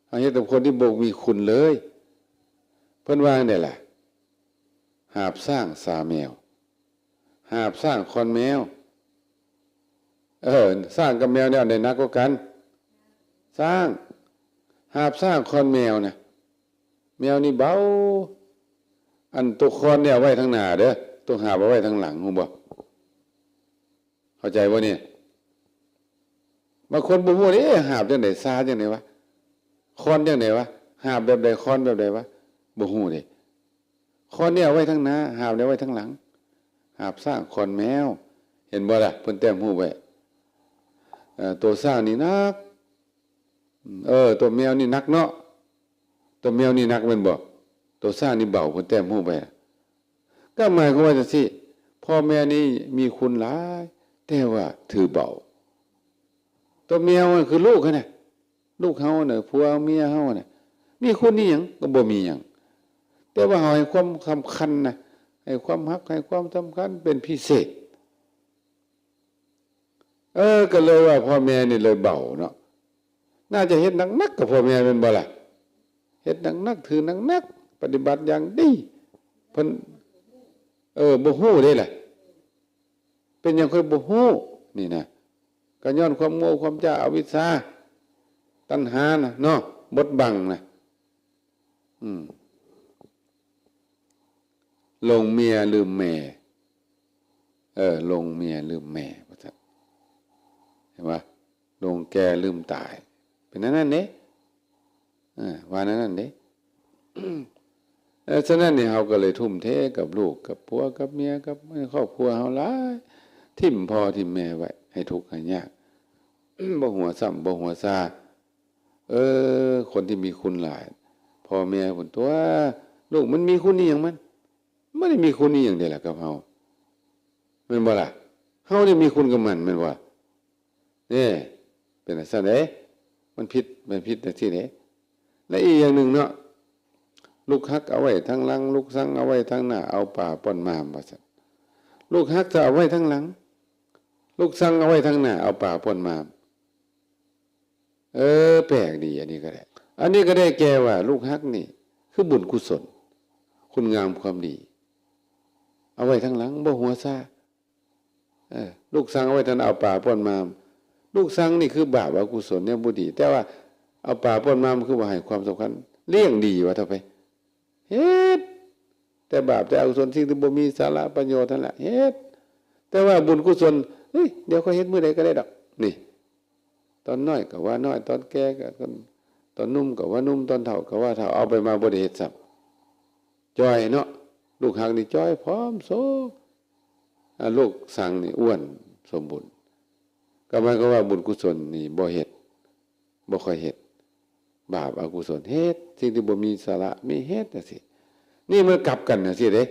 เฮาเฮ็ดนำคนที่บ่มีคุณเลยเพิ่นว่าจังได๋ล่ะหาบสร้างสาแมวหาบสร้างคอนแมวสร้างกับแมวเนี่ยได้นักกว่ากันสร้างหาบสร้างคอนแมวนะแมวนี่เบาอันตัวคอนเนี่ยไว้ทางหน้าเด้อตัวหาบเอาไว้ทางหลังฮู้บ่เข้าใจบ่เนี่ยบางคนบ่ฮู้เด้หาบจังได๋ซาจังได๋วะคอนจังได๋วะหาบแบบใดคอนแบบใดวะบ่ฮู้เด้คอนเนี่ยไว้ทางหน้าหาบเนี่ยไว้ทางหลังหาบสร้างคอนแมวเห็นบ่ล่ะเพิ่นแต้มฮู้ไว้ตัวสร้างนี่นักตัวแมวนี่นักเนาะตัวแมวนี่นักแม่นบ่ตัวสร้างนี่เบาเพิ่นแต้มฮู้ไว้ก็หมายความว่าจังซี่พ่อแม่นี่มีคุณหลายแต่ว่าถือเบาตัวแมวคือลูกเขาน่ะลูกเฮาน่ะผัวเมียเฮาน่ะมีคุณนี่หยังก็บ่มีหยังแต่ว่าให้ความสำคัญนะให้ความรักให้ความสำคัญเป็นพิเศษก็เลยว่าพ่อแม่นี่เลยเบาเนาะน่าจะเฮ็ดนักกับพ่อแม่เป็นบ่ล่ะเฮ็ดนักถือนักปฏิบัติอย่างดีเพิ่นบ่ฮู้เด้ล่ะเป็นหยังค่อยบ่ฮู้นี่นะก็ย้อนความโง่ความจ้าอวิชชาตัณหานะเนาะบดบังนะลงเมียลืมแม่ลงเมียลืมแม่ว่าซั่นเห็นป่ะลงแก่ลืมตายเป็นนั้นเด้ว่านั้นเด้ ฉะนั้นนี่เราก็เลยทุ่มเทกับลูกกับผัวกับเมียกับครอบครัวเราหลายทิ่มพ่อทิ่มแม่ไว้ให้ทุกข์ให้ยากบ่หัวซ้ำบ่หัวซาคนที่มีคุณหลายพ่อแม่ผลตัวลูกมันมีคุณนี่อย่างมันไม่ได้มีคุณนี่อย่างเดียวล่ะกับเฮาแม่นบ่ล่ะเฮานี่มีคุณกับมันแม่นบ่นี่เป็นจังซั่นเด้มันผิดจังซี่เด้และอีกอย่างหนึ่งเนาะลูกฮักเอาไว้ทั้งหลังลูกซังเอาไว้ทั้งหน้าเอาป่าป้อนมามว่าซั่นลูกฮักจะเอาไว้ทั้งหลังลูกซังเอาไว้ทั้งหน้าเอาป่าป้อนมามแปลกดีอันนี้ก็ได้อันนี้ก็ได้แก่ว่าลูกฮักนี่คือบุญกุศลคุณงามความดีเอาไว้ทั้งหลังบ่หัวซ่าลูกซังเอาไว้ทั้งเอาป่าป้อนมามลูกซังนี่คือบาปอกุศลเนี่ยบ่ดีแต่ว่าเอาป่าป้อนมามคือว่าให้ความสำคัญเลี้ยงดีว่าเท่าไปเฮ็ดแต่บาปแต่อกุศลสิ่งที่บ่มีสาระประโยชน์นั่นแหละเฮ็ดแต่ว่าบุญกุศลเดี๋ยวก็เฮ็ดมื้อใดก็ได้ดอกนี่ตอนน้อยก็ว่าน้อยตอนแก่ก็ตอนนุ่มก็ว่านุ่มตอนเฒ่าก็ว่าเฒ่าเอาไปมาบ่ได้เฮ็ดซ้ำจ้อยเนาะลูกหักนี่จ้อยพร้อมโซลูกสั่งนี่อ้วนสมบูรณ์ก็หมายความว่าบุญกุศลนี่บ่เฮ็ดบ่ค่อยเฮ็ดบาปอกุศลเฮ็ดสิ่งที่บ่มีสาระมีเฮ็ดจังซี่นี่มันกลับกันจังซี่เด้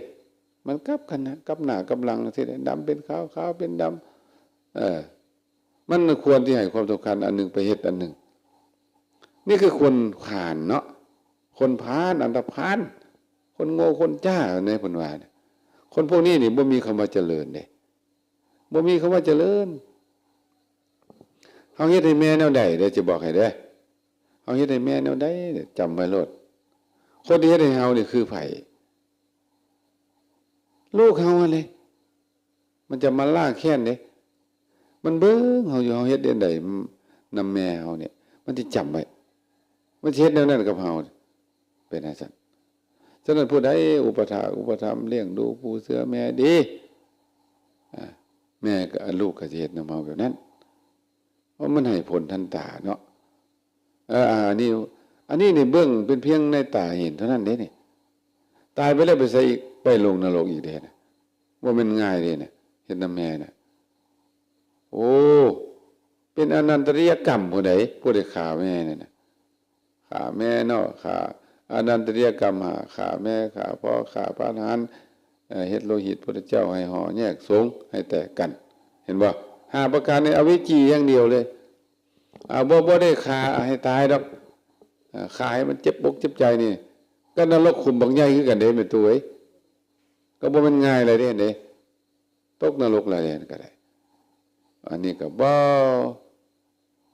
มันกลับกันนะกลับหน้ากลับหลังจังซี่เด้ดำเป็นขาวขาวเป็นดำมันควรที่ให้ความสำคัญอันหนึงไปเฮ็ดอันหนึงนี่คือคนผ่านเนาะคนพาลอันตพาลคนโง่คนจ้าในเพิ่นว่าเนี่ยคนพวกนี้นี่บ่มีคำว่าเจริญเด้บ่มีคำว่าเจริญเฮาเฮ็ดให้แม่แนวใดเด้อจะบอกให้เด้อเฮาเฮ็ดให้แม่แนวใดจำไว้โลดคนที่เฮ็ดให้เฮานี่คือไผลูกเฮานั่นแหละมันจะมาล่าแค้นเด้มันเบิ่งเฮาอยู่เฮาเฮ็ดได้นำแม่เฮาเนี่ยมันสิจำไว้มันสิเฮ็ดแนวนั้นกับเฮาเป็นจังซั่นฉะนั้นผู้ใดอุปถากอุปถัมภ์เลี้ยงดูผู้เสือแม่ดีแม่กับลูกก็สิเฮ็ดนำเฮาแบบนั้นเพราะมันให้ผลทันตาเนาะอันนี้นี่เบื้องเป็นเพียงในตาเห็นเท่านั้นเด้นี่ตายไปแล้วไปใส่อีกไปลงนรกอีกเด้นะว่ามันง่ายเด้นะเฮ็ดนำแม่น่ะโอ้เป็นอนันตริยกรรมผู้ใดผู้ใดฆ่าแม่นั่นน่ะฆ่าแม่เนาะฆ่าอนันตริยกรรมฆ่าแม่ฆ่าพ่อฆ่าพระอรหันต์เฮ็ดโลหิตพระเจ้าให้ห่อแยกสงฆ์ให้แตกกันเห็นบ่5ประการในอวิจีอย่างเดียวเลยบ่ได้ฆ่าให้ตายดอกฆ่าให้มันเจ็บอกเจ็บใจนี่ก็นรกขุมบักใหญ่คือกันเด้แม่ตุ้ยก็บ่แม่นง่ายเลยเด้ตกนรกเลยก็ได้อันนี้ก็บ่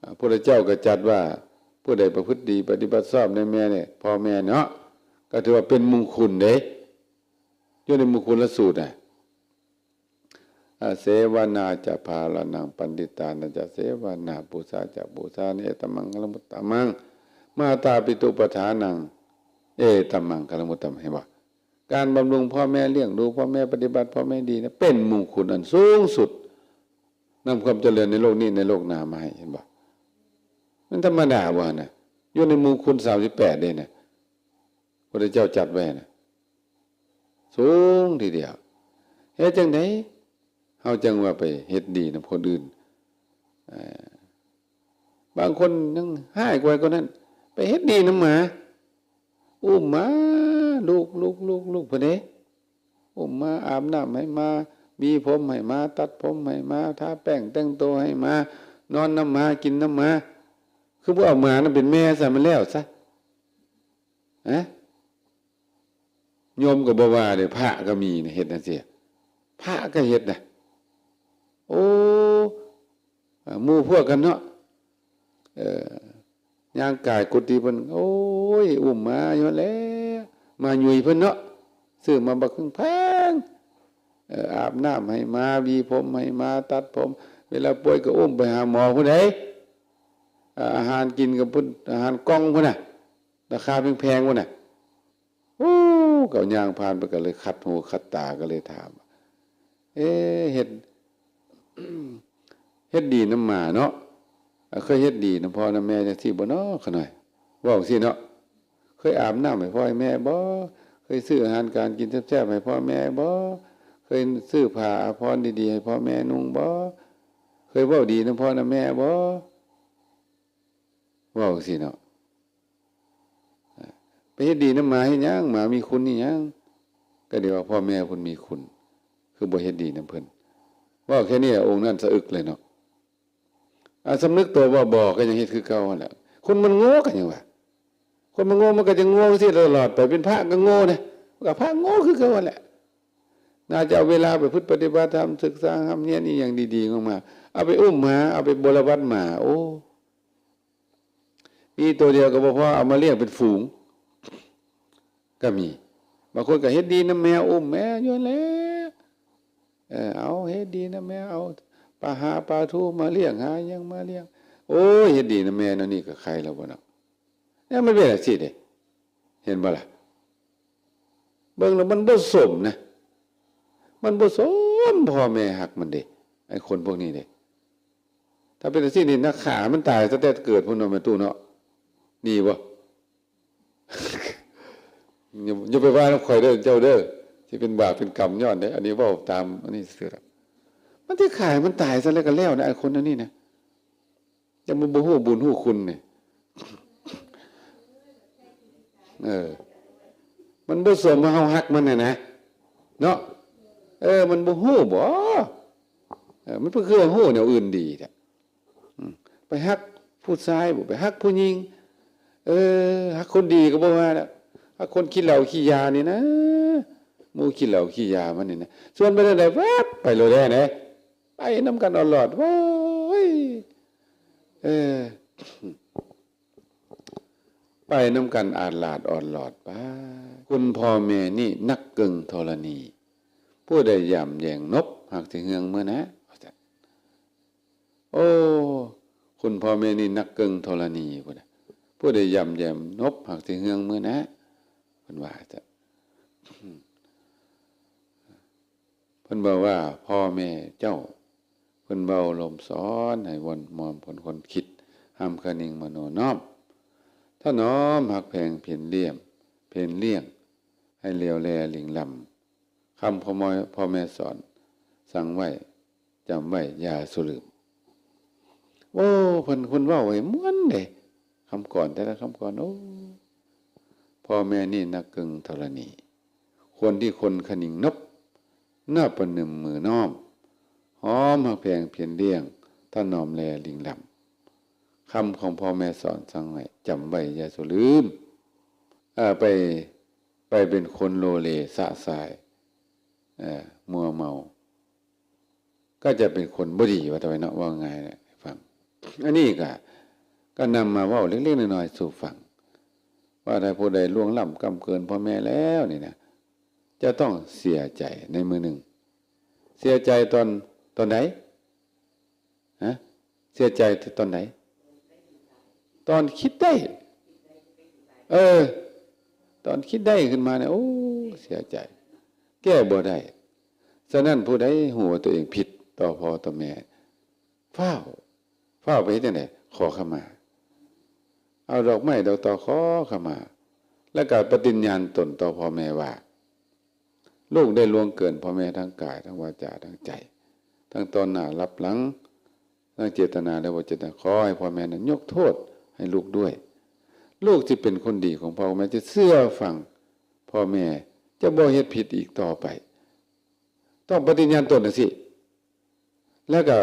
พระพุทธเจ้าก็จัดว่าผู้ใดประพฤติดีปฏิบัติชอบในแม่เนี่ยพ่อแม่เนาะก็ถือว่าเป็นมงคลเด้อยู่ในมงคลสูตรน่ะเสวนาจะภาลนังปันติตานะจะเสวนาปูชาจะปูชาเนตมังคลมุตตมังมาตาปิตุปทานังตมังคลมุตตมังเห็นบ่การบำรุงพ่อแม่เลี้ยงดูพ่อแม่ปฏิบัติพ่อแม่ดีนะเป็นมงคลอันสูงสุดนำความเจริญในโลกนี้ในโลกหน้ามาให้เห็นบ่มันธรรมดาบ่น่ะอยู่ในมงคล38เด้น่ะพระเจ้าจัดไว้น่ะสูงทีเดียวเฮ็ดจังได๋เฮาจังว่าไปเฮ็ดดีนำคนอื่นบางคนยังห้ายกว่านั้นไปเฮ็ดดีนำหมาอุ้มหมาลูกเพิ่นเด้อุ้มมาอาบน้ำให้มามีผมให้มาตัดผมให้มาทาแป้งแต่งตัวให้มานอนน้ำหมากินน้ำหมาคือบ่เอาหมานั้นเป็นแม่ซะมันแล้วซะโยมก็บ่ว่าเด้พระก็มีเฮ็ดจังซี่พระก็เฮ็ดน่ะโอ้หมู่พวกกันเนาะย่างกายกุฏิเพิ่นโอ้ยอุ้มมาอยู่แล้วมาหยุ่ยเพิ่นเนาะซื้อมาบักแพงอาบน้ำให้มาวีผมให้มาตัดผมเวลาป่วยก็อุ้มไปหาหมอผู้ใดอาหารกินกับพุ่นอาหารกล่องพุ่นน่ะราคาแพงๆพุ่นน่ะโอ้ก็ย่างผ่านไปก็เลยคัดหูคัดตาก็เลยถามเฮ็ด เฮ็ดดีนำหมาเนาะเคยเฮ็ดดีนำพ่อนำแม่จังซี่บ่เนาะขะหน่อยเว้าจังซี่เนาะเค เคยอาบน้ำให้พ่อให้แม่บ่เคยซื้ออาหารการกินแซ่บๆให้พ่อแม่บ่เคยซื้อผ้าอาภรณ์ดีๆให้พ่อแม่นุ่งบ่เคยเว้าดีนำพ่อนำแม่บ่เว้าสิเนาะไปเฮ็ดดีนำหมาเฮ็ดหยังหมามีคุณนี่หยังก็เดี๋ยวว่าพ่อแม่เพิ่นมีคุณคือบ่เฮ็ดดีนำเพิ่นเว้าแค่นี้องค์นั้นสะอึกเลยเนาะสำนึกตัวว่าบ่ก็ยังเฮ็ดคือเก่าหั่นแหละคนมันโง่กันยังว่าคนมันโง่มันก็จะโง่สิตลอดไปเป็นพระก็โง่นะก็พระโง่คือเก่าหั่นแหละน่าจะเอาเวลาไปปฏิบัติธรรมศึกษาธรรมเนี่ยนี่อย่างดีๆมาเอาไปอุ้มหมาเอาไปบริวัติหมาโอ้มีตัวเดียวก็บ่พอเอามาเลี้ยงเป็นฝูงก็มีบางคนก็เฮ็ดดีนำแมวอุ้มแมวอยู่แล้วเอาเฮ็ดดีนำแมวเอาปลาหาปลาทูมาเลี้ยงหายังมาเลี้ยงโอ้ยเฮ็ดดีนำแมวนั่นนี่ก็ใครแล้วบ่เนาะเนี่ยมันเป็นจังซี่เด้เห็นบ่ล่ะเบิ่งแล้วมันบ่สมนะมันบ่สมพ่อแม่ฮักมันเด้ไอ้คนพวกนี้เด้ถ้าเป็นจังซี่นี่นักฆ่ามันตายตั้งแต่เกิดพุ่นเนาะแม่ตู้เนาะดีบ่ อย่าไปว่าน้ำข่อยเด้อเจ้าเด้อที่เป็นบาปเป็นกรรมย้อนเด้ออันนี้เว้าตามอันนี้ซื่อๆมันที่ขายมันตายซะแล้วก็แล้วนะไอ้คนนั้นนี่นะยังบ่ฮู้บุญฮู้คุณนี่มันบ่สมว่าเฮาฮักมันน่ะนะเนาะมันบ่ฮู้บ่มันเพิ่นคือฮู้แนวอื่นดีแท้ไปฮักผู้ชายบ่ไปฮักผู้หญิงฮักคนดีก็บ่ว่าแล้วฮักคนขี้เหล้าขี้ยานี่นะหมู่ขี้เหล้าขี้ยามันนี่นะส่วนไปได้แวบไปโลดแน่นะไปนำกันตลอดโว้ยไปนำกันอาลาดอ่อนหลอดไปคุณพ่อแม่นี่นักกึ่งธรณีผู้ใดย่ำแย่งนบหากสิเฮืองเมื่อนะโอ้คุณพ่อแม่นี่นักกึ่งธรณีพุ่นน่ะผู้ใดย่ำแย่งนบหากสิเฮืองเมื่อนะเพิ่นว่าจ้ะเพิ่นบอกว่าพ่อแม่เจ้าเพิ่นเบาลมสอนให้วนมอมผลคนคิดห้ามคะนิงมโนน้อมถ้าน้อมหักแพงเพียนเลี่ยมเพียนเลี่ยงให้เลียวแลหลิงลำคำพ่อแม่สอนสั่งไว้จำไว้อย่าสุลืมโอ้เพิ่นคนเว้าไว้ม่วนเด้คำก่อนแต่ละคำก่อนโอ้พ่อแม่นี่นักกึ่งธรณีควรที่คนขนิงนบหน้าประหนึ่งมือน้อมหอมหักแพงเพียนเลี่ยงถ้าน้อมแลหลิงลำคำของพ่อแม่สอนสั่งไว้จำไว้อย่าสุลืมไปเป็นคนโลเลสะสายมัวเมาก็จะเป็นคนบ่ดีว่าแต่ว่าเนาะว่าไงเนี่ยฟังอันนี้ก็นำมาเว้าเล็กๆน้อยๆสู่ฟังว่าถ้าผู้ใดล่วงล้ำกำเกินพ่อแม่แล้วนี่นะจะต้องเสียใจในมือหนึ่งเสียใจตอนไหนฮะเสียใจตอนไหนตอนคิดได้ตอนคิดได้ขึ้นมาเนี่ยโอ้เสียใจแก้บ่ได้ฉะนั้นผู้ใดหูว่าตัวเองผิดต่อพ่อต่อแม่เฝ้าไปที่ไหนขอขมาเอาดอกไม้ดอกตอขอขมาแล้วก็ปฏิญญาณตนต่อพ่อแม่ว่าลูกได้ล่วงเกินพ่อแม่ทั้งกายทั้งวาจาทั้งใจทั้งตอนหน้ารับหลังทั้งเจตนาและวจนาขอให้พ่อแม่นั้นยกโทษให้ลูกด้วยลูกที่เป็นคนดีของพ่อแม่จะเชื่อฟังพ่อแม่จะบ่เฮ็ดผิดอีกต่อไปต้องปฏิญญาณตนน่ะสิแล้วก็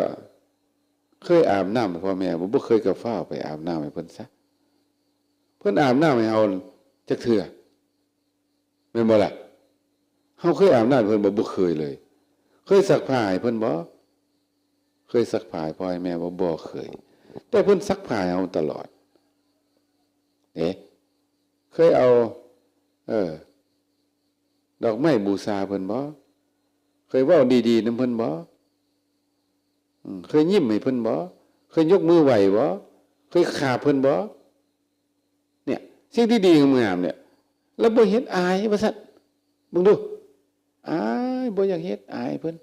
เคยอาบน้ำให้พ่อแม่บ่เคยกับฟ้าวไปอาบน้ำให้เพิ่นซะเพิ่นอาบน้ำให้เฮาจักเทื่อแม่นบ่ล่ะเฮาเคยอาบน้ำให้เพิ่นบ่เคยเลยเคยซักผ้าให้เพิ่นบ่เคยซักผ้าให้พ่อให้แม่บ่เคยแต่เพิ่นซักผ้าให้เฮาตลอดเคยเอาดอกไม้บูชาเพิ่นบ่เคยเว้าดีๆนำเพิ่นบ่เคยยิ้มให้เพิ่นบ่เคยยกมือไหว้บ่เคยขาเพิ่นบ่เนี่ยสิ่งที่ดีงามๆเนี่ยแล้วบ่เฮ็ดอายว่าซั่นมึงดูอายบ่อยากเฮ็ดอายเพิ่น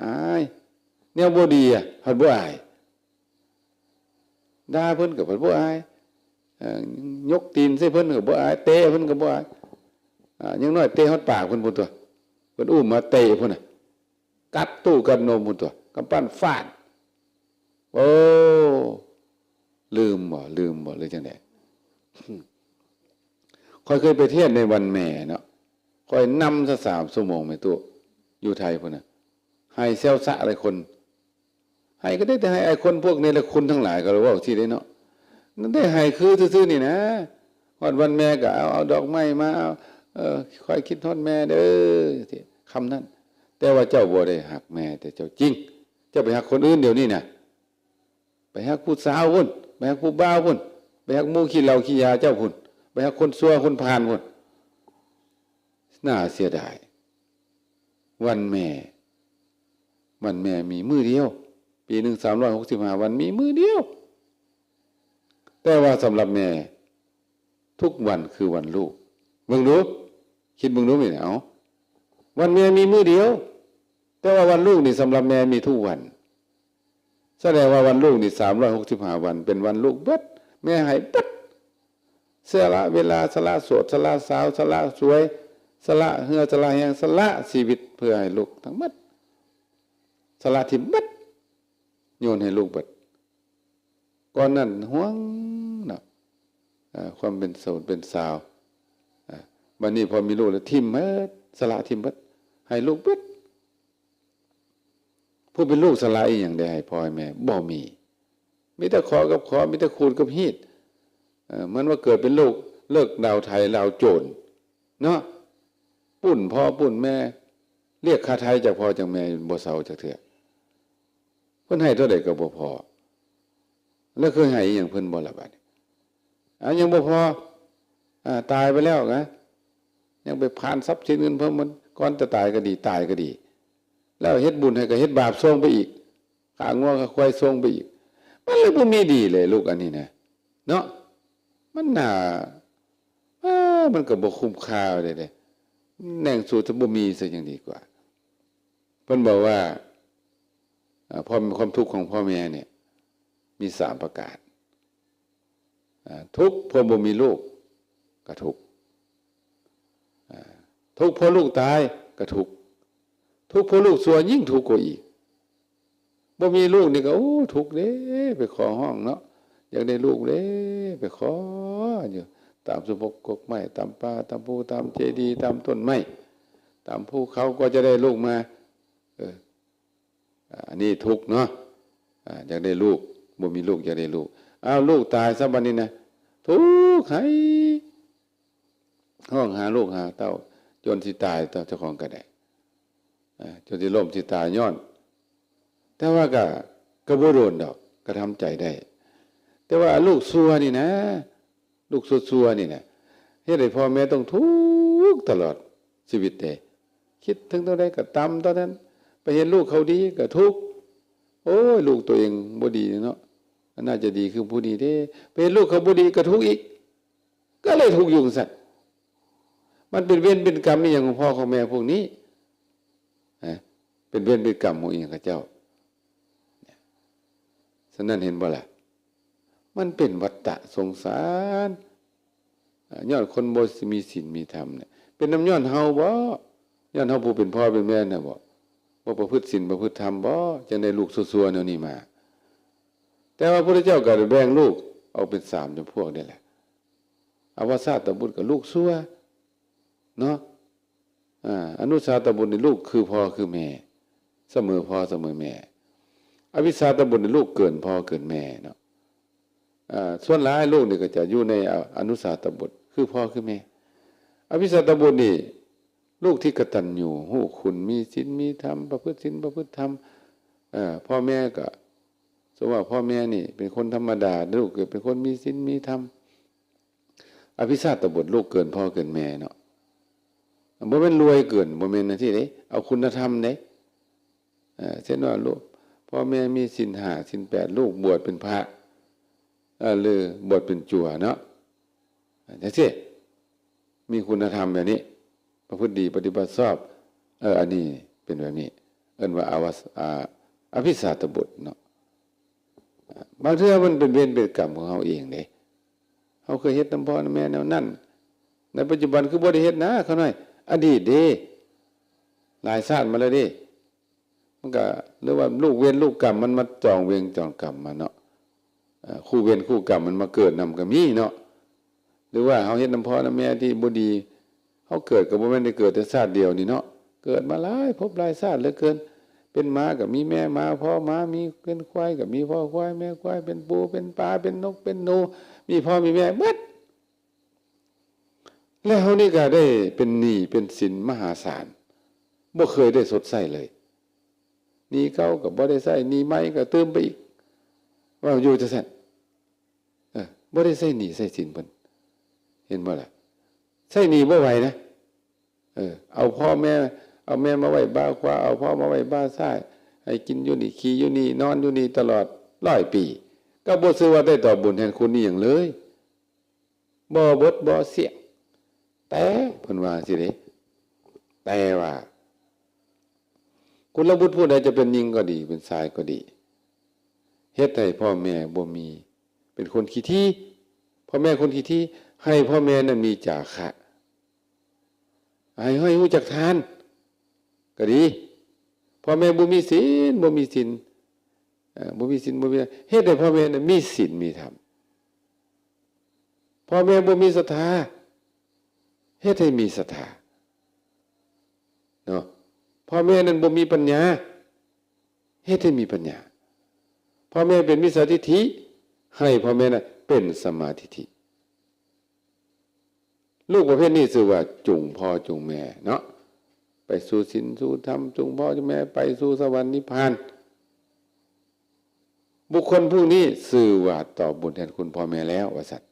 อายแนวบ่ดีเฮาบ่อายด่าเพิ่นก็เพิ่นบ่อาย ยกตีนใส่เพิ่นก็บ่อายเตะเพิ่นก็บ่อายยังน้อยเตะฮอดปากเพิ่นพุ่นตัวเพิ่นอุ้มมาเตะพุ่นน่ะกัดตู้กัดนมพุ่นตัวกำปั้นฟาดโอ้ลืมบ่หรือจังได๋ค่อยเคยไปเทศน์ในวันแม่เนาะค่อยนำซะ3 ชั่วโมงแม่ตู้อยู่ไทยพุ่นน่ะให้เซลซะอะไรคนให้ก็ได้แต่ให้ไอ้คนพวกนี้ละคุณทั้งหลายก็รู้ว่าที่ได้เนาะนั่นได้ให้คือซื่อๆนี่นะวันแม่ก็เอาดอกไม้มาค่อยคิดทอดแม่เด้อคำนั้นแต่ว่าเจ้าบ่ได้หักแม่แต่เจ้าจริงเจ้าไปหักคนอื่นเดี๋ยวนี้น่ะไปหักผู้สาวพุ่นไปหักผู้บ่าวพุ่นไปหักหมู่ขี้เหล้าขี้ยาเจ้าพุ่นไปหักคนชั่วคนพาลพุ่นน่าเสียดายวันแม่มีมื้อเดียวปีหนึ่ง365 วันมีมื้อเดียวแต่ว่าสำหรับแม่ทุกวันคือวันลูกมึงรู้คิดมึงรู้ไหมเนี่ยเอาวันแม่มีมื้อเดียวแต่ว่าวันลูกนี่สำหรับแม่มีทุกวันแสดงว่าวันลูกนี่365 วันเป็นวันลูกเบิดแม่ให้เบิดสละเวลาสละโสดสละสาวสละสวยสละเหือสละแหงสละชีวิตเพื่อให้ลูกทั้งหมดสละทิ่มเบิดโยนให้ลูกเบิดก่อนนั้นห่วงเนาะความเป็นโสดเป็นสาววันนี้พอมีลูกแล้วทิ่มเบิดสละทิ่มเบิดให้ลูกเบิดผู้เป็นลูกสละอีหยังได้ให้พ่อให้แม่บ่มีแต่ขอกับขอมีแต่คูณกับฮีดมันว่าเกิดเป็นลูกเลิกดาวไทยลาวโจรเนาะปุ่นพ่อปุ่นแม่เรียกค่าไทยจากพ่อจากแม่บ่เซาจักเทื่อเพิ่นให้เท่าใดก็บ่พอแล้วเคยให้อีหยังเพิ่นบ่ล่ะบัดนี้ยังบ่พอตายไปแล้วนะยังไปผ่านทรัพย์สินเงินเพิ่มมันก่อนจะตายก็ดีตายก็ดีแล้วเฮ็ดบุญให้ก็เฮ็ดบาปส่งไปอีกขางัวก็ควายส่งไปอีกมันเลยบ่มีดีเลยลูกอันนี้นะเนาะมันน่ามันก็บ่คุ้มค่าเลยเด้แหน่งสู่ถ้าบ่มีซะยังดีกว่าเพิ่นบอกว่าพอมีความทุกข์ของพ่อแม่เนี่ยมี3 ประการทุกข์เพราะบ่มีลูกก็ทุกข์ทุกข์เพราะลูกตายก็ทุกข์ทุกข์เพราะลูกชั่วยิ่งทุกข์กว่าอีกบ่มีลูกนี่ก็โอ้ทุกข์เด้ไปขอห้องเนาะอยากได้ลูกเด้ไปขออยู่ตามสุภกกไม้ตามป่าตามภูตามเจดีย์ตามต้นไม้ตามภูเขาก็จะได้ลูกมาอันนี้ทุกข์เนาะอยากได้ลูกบ่มีลูกอยากได้ลูกลูกตายซะบัดนี้นะทุกข์ให้ห้องหาลูกหาเต้าจนสิตายเจ้าของก็ได้จนสิล้มสิตายย้อนแต่ว่าก็บ่โดนดอกก็ทำใจได้แต่ว่าลูกซัวนี่นะลูกซัวนี่นะเฮ็ดให้พ่อแม่ต้องทุกข์ตลอดชีวิตเด้คิดถึงเท่าใดก็ตำตอนนั้นไปเห็นลูกเขาดีก็ทุกข์โอ้ยลูกตัวเองบ่ดีเนาะน่าจะดีคือผู้ดีเด้ไปเห็นลูกเขาบ่ดีก็ทุกข์อีกก็เลยทุกข์อยู่ซั่นมันเป็นเวรเป็นกรรมนี่อย่างของพ่อของแม่พวกนี้เป็นเวรเป็นกรรมของอีหยังกับเจ้าฉะนั้นเห็นบ่ล่ะมันเป็นวัฏฏะสงสารย้อนคนบ่มีศีลมีธรรมเนี่ยเป็นน้ำย้อนเฮาบ่ย้อนเฮาผู้เป็นพ่อเป็นแม่น่ะบ่ประพฤติศีลประพฤติธรรมบ่จังได้ลูกซั่วๆแนวนี้มาแต่ว่าพระพุทธเจ้าก็แบ่งลูกออกเป็น3จำพวกนี่แหละอวสาตบุตรก็ลูกซั่วเนาะอนุสาตบุตรนี่ลูกคือพ่อคือแม่เสมอพ่อเสมอแม่อวิสสาตบุตรนี่ลูกเกินพ่อเกินแม่เนาะส่วนหลายลูกนี่ก็จะอยู่ในอนุสาตบุตรคือพ่อคือแม่อวิสสาตบุตรนี่ลูกที่กตัญญูฮู้คุณมีศีลมีธรรมประพฤติศีลประพฤติธรรมพ่อแม่ก็สมมติว่าพ่อแม่นี่เป็นคนธรรมดาลูกเกิดเป็นคนมีศีลมีธรรมอภิชาตบุตรลูกเกินพ่อเกินแม่เนาะบ่แม่นรวยเกินบ่แม่นหน้าที่เด้เอาคุณธรรมเด้เช่นว่าลูกพ่อแม่มีศีล5ศีล8ลูกบวชเป็นพระหรือบวชเป็นจั่วเนาะจังซี่มีคุณธรรมแบบนี้ประพฤติดีปฏิบัติชอบอันนี้เป็นแบบนี้เอิ้นว่าอภิชาตบุตรเนาะบางเทื่อมันเป็นเวรเป็นกรรมของเฮาเองเด้ เฮาเคยเฮ็ดนำพ่อนำแม่แนวนั้นในปัจจุบันคือบ่ได้เฮ็ดนะเขาน้อยอดีตเด้หลายชาติมาแล้วเด้มันก็หรือว่าลูกเวรลูกกรรมมันมาจองเวรจองกรรมมาเนาะคู่เวรคู่กรรมมันมาเกิดนำก็มีเนาะหรือว่าเฮาเฮ็ดนำพ่อนำแม่ที่บ่ดีเฮาเกิดก็บ่แม่นได้เกิดแต่ชาติเดียวนี่เนาะเกิดมาหลายภพหลายชาติเหลือเกินเป็นม้าก็มีแม่ม้าพ่อม้ามีเป็นควายก็มีพ่อควายแม่ควายเป็นปูเป็นปลาเป็นนกเป็นหนูมีพ่อมีแม่หมดแล้วเฮานี่ก็ได้เป็นหนี้เป็นสินมหาศาลบ่เคยได้สดใสเลยหนี้เก่าก็บ่ได้ใช้หนี้ใหม่ก็เติมไปอีกว่าอยู่จังซั่นบ่ได้ใช้หนี้ใช้สินเพิ่นเห็นบ่ล่ะใช้หนี้บ่ไหวนะเอาพ่อแม่เอาแม่มาไว้บ้าขวาเอาพ่อมาไว้บ้าซ้ายให้กินอยู่นี่ขี่อยู่นี่นอนอยู่นี่ตลอด100 ปีก็บ่ซื่อว่าได้ตอบบุญแทนคุณนี่หยังเลยบ่บดบ่เสียงแต่เพิ่นว่าสิเด้แต่ว่าคุณบุตรผู้ใดจะเป็นหญิงก็ดีเป็นชายก็ดีเฮ็ดให้พ่อแม่บ่มีเป็นคนขี้ที่พ่อแม่คนขี้ที่ให้พ่อแม่นั้นมีจาคะให้รู้จักทานก็ดีพ่อแม่บ่มีศีลบ่มีศีลบ่มีศีลบ่มีเฮ็ดให้พ่อแม่นั้นมีศีลมีธรรมพ่อแม่บ่มีศรัทธาเฮ็ดให้มีศรัทธาเนาะพ่อแม่นั้นบ่มีปัญญาเฮ็ดให้มีปัญญาพ่อแม่เป็นมิจฉาทิฏฐิให้พ่อแม่นั้นเป็นสมาธิทิฏฐิลูกประเภทนี้ชื่อว่าจุงพ่อจุงแม่เนาะไปสู่ศีลสู่ธรรมจุงพ่อจุงแม่ไปสู่สวรรค์นิพพานบุคคลผู้นี้ชื่อว่าตอบบุญแทนคุณพ่อแม่แล้วว่าซั่น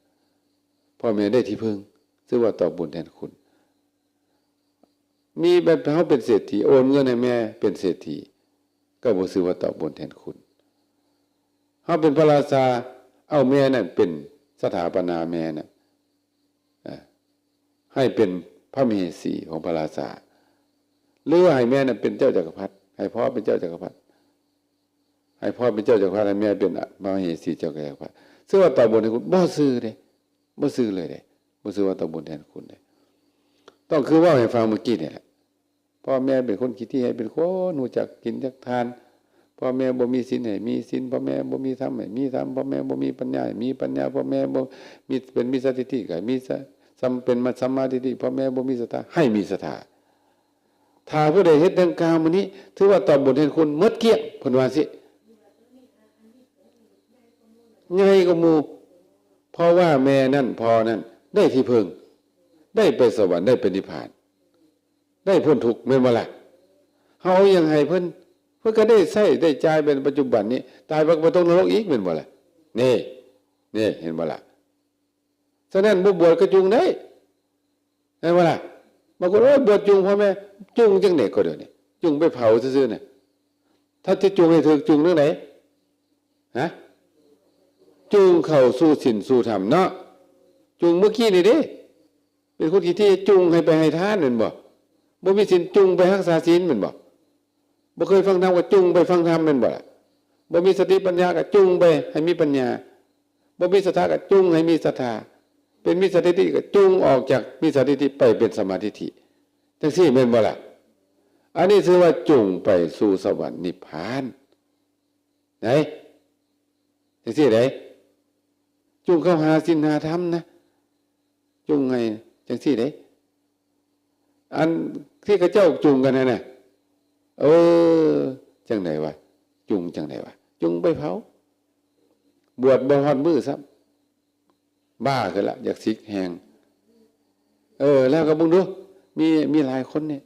พ่อแม่ได้ที่พึ่งชื่อว่าตอบบุญแทนคุณมีแบบเขาเป็นเศรษฐีโอนเงินให้แม่เป็นเศรษฐีก็บ่ชื่อว่าตอบบุญแทนคุณเขาเป็นพระราชาเอาแม่นั่นเป็นสถาปนาแม่น่ะให้เป็นพระมเหสีของพระราชาหรือว่าให้แม่นั่นเป็นเจ้าจักรพรรดิให้พ่อเป็นเจ้าจักรพรรดิให้พ่อเป็นเจ้าจักรพรรดิให้แม่เป็นมเหสีเจ้าจักรพรรดิซึ่งว่าตอบบุญแทนคุณบ่ซื่อเด้บ่ซื่อเลยเด้บ่ซื่อว่าตอบบุญแทนคุณเด้ต้องคือว่าให้ฟังเมื่อกี้เนี่ยพ่อแม่เป็นคนขี้ที่ให้เป็นคนรู้จักกินจักทานพ่อแม่บ่มีศีลให้มีศีลพ่อแม่บ่มีธรรมให้มีธรรมพ่อแม่บ่มีปัญญาให้มีปัญญาพ่อแม่บ่มีเป็นมิจฉาทิฏฐิก็ให้มีเป็นสัมมาทิฏฐิพ่อแม่บ่มีศรัทธาให้มีศรัทธาถ้าผู้ใดเฮ็ดดังกล่าวมานี้ถือว่าตอบบุญแทนคุณหมดเกลี้ยงเพิ่นว่าสิใหญ่กว่าหมู่เพราะว่าแม่นั่นพ่อนั่นได้ที่พึ่งได้ไปสวรรค์ได้ไปนิพพานได้พ้นทุกข์แม่นบ่ล่ะเฮายังให้เพิ่นก็ได้ใช้ได้จ่ายเป็นปัจจุบันนี้ตายบ่ต้องนรกอีกแม่นบ่ล่ะนี่เห็นบ่ล่ะฉะนั้นบ่บวชก็จุงได้เห็นบ่ล่ะบางคนบวชจุงพ่อแม่จุงจังได๋ก็เดี๋ยวนี้จุงไปเผาซื่อๆน่ะถ้าจะจุงให้ถูกจุงเรื่องไหนฮะจุงเข้าสู่ศีลสู่ธรรมเนาะจุงเมื่อกี้นี่เด้เป็นคนที่จุงให้ไปให้ทานนั่นบ่บ่มีศีลจุงไปรักษาศีลแม่นบ่บ่เคยฟังธรรมก็จุงไปฟังธรรมแม่นบ่ล่ะบ่มีสติปัญญาก็จุงไปให้มีปัญญาบ่มีศรัทธาก็จุงให้มีศรัทธาเป็นมิจฉาทิฏฐิก็จุงออกจากมิจฉาทิฏฐิไปเป็นสมาธิทิฏฐิจังซี่แม่นบ่ล่ะอันนี้ชื่อว่าจุงไปสู่สวรรค์นิพพานไหนจังซี่ได้จุงเข้าหาศีลหาธรรมนะจุงไงจังซี่ได้อันที่เขาเจ้าจุงกันน่ะจังได๋วะจุงจังได๋วะจุงไปเผาบวชบ่ฮอดมื้อซับบ้าขึ้นละอยากสิกแหงแล้วก็มึงดูมีหลายคนเนี่ย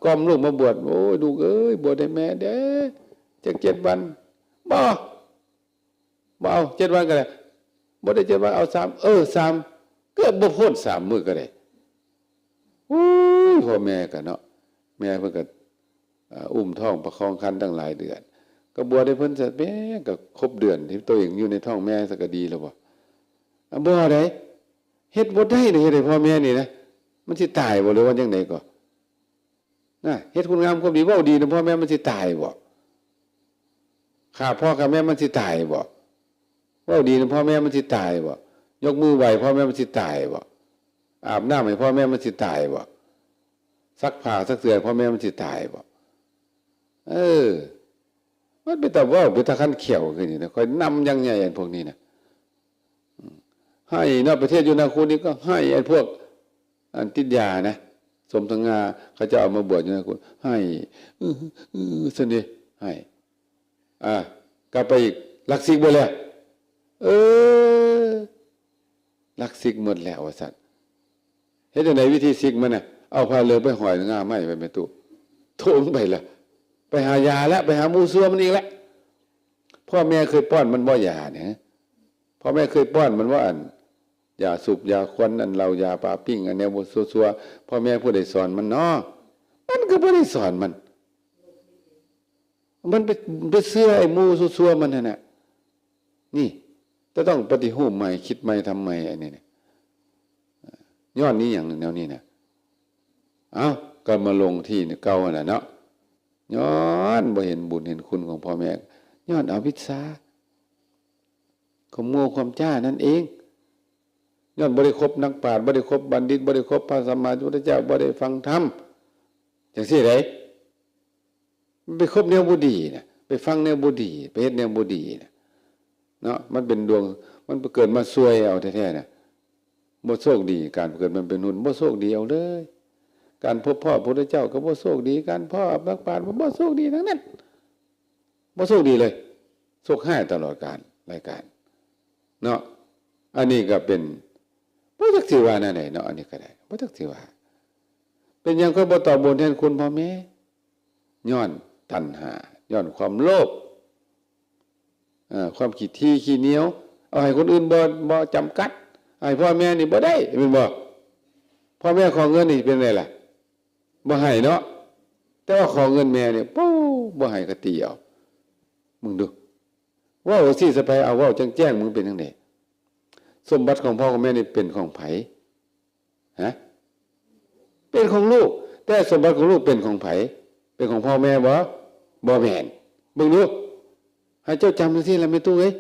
ก้อมลูกมาบวชโอ้ยลูกเอ้ยบวชให้แม่เด้จัก7 วันบ่เอา7 วันก็ได้บ่ได้7 วันเอา3 3ก็บ่พ้น3 มื้อก็ได้พ่อแม่ก็เนาะแม่เพิ่นก็อุ้มท้องประคองครรภ์ตั้งหลายเดือนก็บวชให้เพิ่นซะแม่ก็ครบเดือนที่ตัวเองอยู่ในท้องแม่ซะก็ดีแล้วบ่บ่ได้เฮ็ดบ่ได้เด้เฮ็ดให้พ่อแม่นี่นะมันสิตายบ่หรือว่าจังได๋ก็นะเฮ็ดคุณงามความดีเว้าดีนะพ่อแม่มันสิตายบ่ฆ่าพ่อกับแม่มันสิตายบ่เว้าดีนะพ่อแม่มันสิตายบ่ ยกมือไหว้พ่อแม่มันสิตายบ่อาบน้ำให้พ่อแม่มันสิตายบ่ซักผ้าซักเสื้อพ่อแม่มันสิตายบ่มันเป็นแต่ว่าเป็นตะคันเขียวขึ้นนี่นะคอยนำยังไงพวกนี้นะให้นอกประเทศอยู่นาคูนี่ก็ให้ไอ้พวกอันติดยานะสมทงาเขาจะเอามาบวชอยู่นาคูให้สนิให้กลับไปอีกลักซิกไปแล้วลักซิกหมดแล้วสัตว์เฮ็ดจังได๋วิธีซิกมันน่ะเอาผ้าเหลืองไปห้อยงาไม้ไปแม่ตู้โถงไปละไปหายาแล้วไปหาหมูซัวมันอีกแล้วพ่อแม่เคยป้อนมันบ่ยาเนี่ยพ่อแม่เคยป้อนมันว่าอันยาสูบยาควันอันเรายาปลาปิ้งอันแนวบ่ซัวๆพ่อแม่ผู้ใดสอนมันเนาะมันก็บ่ได้สอนมันไปเสื้อไอ้หมูซัวๆมันนั่นน่ะนี่จะต้องปฏิรูปใหม่คิดใหม่ทำใหม่อันนี้เนี่ยย้อนนี้อย่างหนึ่งแนวนี้นะก็มาลงที่เก่าน่ะเนาะย้อนบ่เห็นบุญเห็นคุณของพ่อแม่ย้อนอวิชชาความโง่ความจ้านั่นเองย้อนบ่ได้คบนักปราชญ์บ่ได้คบบัณฑิตบ่ได้คบพระสัมมาสัมพุทธเจ้าบ่ได้ฟังธรรมจังซี่ไดไปคบแนวบ่ดีน่ะไปฟังแนวบ่ดีไปเฮ็ดแนวบ่ดีน่ะเนาะมันเป็นดวงมันเกิดมาซวยเอาแท้ๆน่ะบ่โชคดีการเกิดมันเป็นหุ่นบ่โชคดีเอาเลยการพบพ่อพระพุทธเจ้าก็บ่โชคดีการพ่อนักปราชญ์บ่โชคดีทั้งนั้นบ่โชคดีเลยโชคให้ตลอดกาลรายการเนาะอันนี้ก็เป็นบ่จักสิว่าแนวไหนเนาะอันนี้ก็ได้บ่จักสิว่าเป็นหยังก็บ่ตอบบุญแทนคุณพ่อแม่ย้อนตัณหาย้อนความโลภความขี้ที่ขี้เหนียวเอาให้คนอื่นบ่จำกัดให้พ่อแม่นี่บ่ได้แม่นบ่พ่อแม่ขอเงินนี่เป็นไงล่ะบ่ให้เนาะแต่ว่าขอเงินแม่เนี่ยปู้บ่ให้ก็ตีเอามึงดูว่าสิสะไปเอาว่าแจ้งมึงเป็นจังได๋สมบัติของพ่อของแม่นี่เป็นของไผเป็นของลูกแต่สมบัติของลูกเป็นของไผเป็นของพ่อแม่บ่แม่นมึงดูให้เจ้าจำจังซี่ล่ะแม่ตู้เอ้ย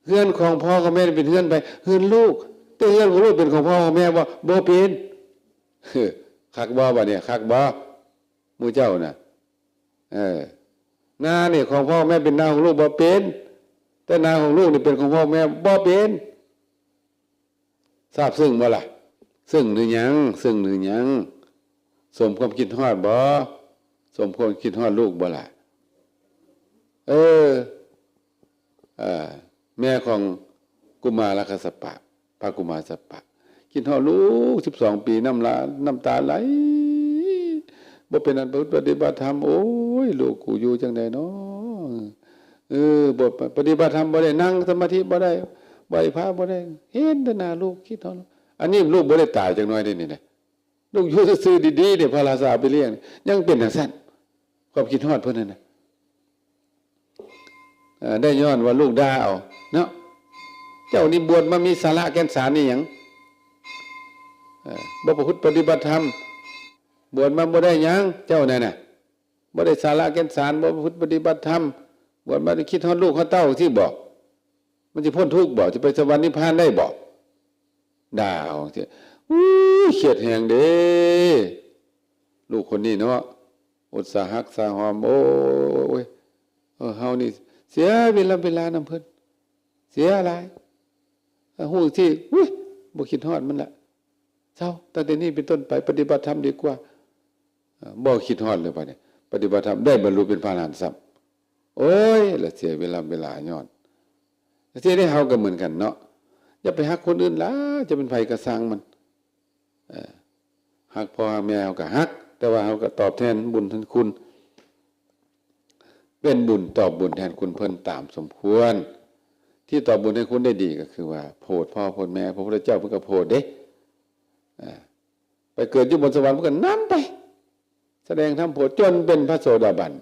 เฮือนของพ่อของแม่เป็นเฮือนไปเฮือนลูกแต่เฮือนของลูกเป็นของพ่อของแม่บ่เป็นคักบ่บัดเนี่ยคักบ่หมู่เจ้าน่ะนานี่ของพ่อแม่เป็นนาของลูกบ่เป็นแต่นาของลูกนี่เป็นของพ่อแม่บ่เป็นทราบซึ้งบ่ล่ะซึ้งหรือยังสมความคิดฮอดบ่สมความคิดฮอดลูกบ่ล่ะแม่ของกุมารกัสสปะพระกุมารสัปปะคิดฮอดลูก12ปีน้ำตาไหลบ่เป็นอันปฏิบัติธรรมโอ้ยลูกกูอยู่จังได๋เนาะบ่ปฏิบัติธรรมบ่ได้นั่งสมาธิบ่ได้ไหว้พระบ่ได้เห็นแต่หน้าลูกคิดฮอดอันนี้ลูกบ่ได้ตายจังน้อยได้นี่นะลูกอยู่ซื่อๆดีๆเนี่ยพระราชาไปเลี้ยงยังเป็นจังซั่นความคิดฮอดเพิ่นนั่นน่ะได้ย้อนว่าลูกด่าเอาเนาะเจ้านี่บวชมามีสาระแก่นสารนี่หยังบ่ประพฤติปฏิบัติธรรมบวชมาบ่ได้หยังเจ้านั่นน่ะบ่ได้สาระแก่นสารบ่ประพฤติปฏิบัติธรรมบวชมาได้คิดฮอดลูกฮอดเต้าที่บอกมันสิพ้นทุกข์บ่จะไปสวรรค์นิพพานได้บ่ด่าเอาสิเครียดแฮงเด้ลูกคนนี้เนาะอุตสาหักสาหอมโอ้ยเฮานี่เสียเวลานำเพิ่นเสียอะไรฮู้ที่บ่คิดฮอดมันละเจ้าตั้งแต่นี้เป็นต้นไปปฏิบัติธรรมดีกว่าบ่คิดฮอดเลยบัดนี้ปฏิบัติธรรมได้บรรลุเป็นพระอรหันต์ซับโอ้ยละเสียเวลาย้อนเสียได้เฮาก็เหมือนกันเนาะอย่าไปฮักคนอื่นล่ะจะเป็นไผก็สร้างมันฮักพ่อฮักแม่เฮาก็ฮักแต่ว่าเฮาก็ตอบแทนบุญแทนคุณเป็นบุญตอบบุญแทนคุณเพิ่นตามสมควรที่ตอบบุญให้คุณได้ดีก็คือว่าโพดพ่อโพดแม่พระพุทธเจ้าเพิ่นก็โพดเด้ไปเกิดอยู่บนสวรรค์เพิ่นก็นำไปแสดงธรรมโพดจนเป็นพระโสดาบัน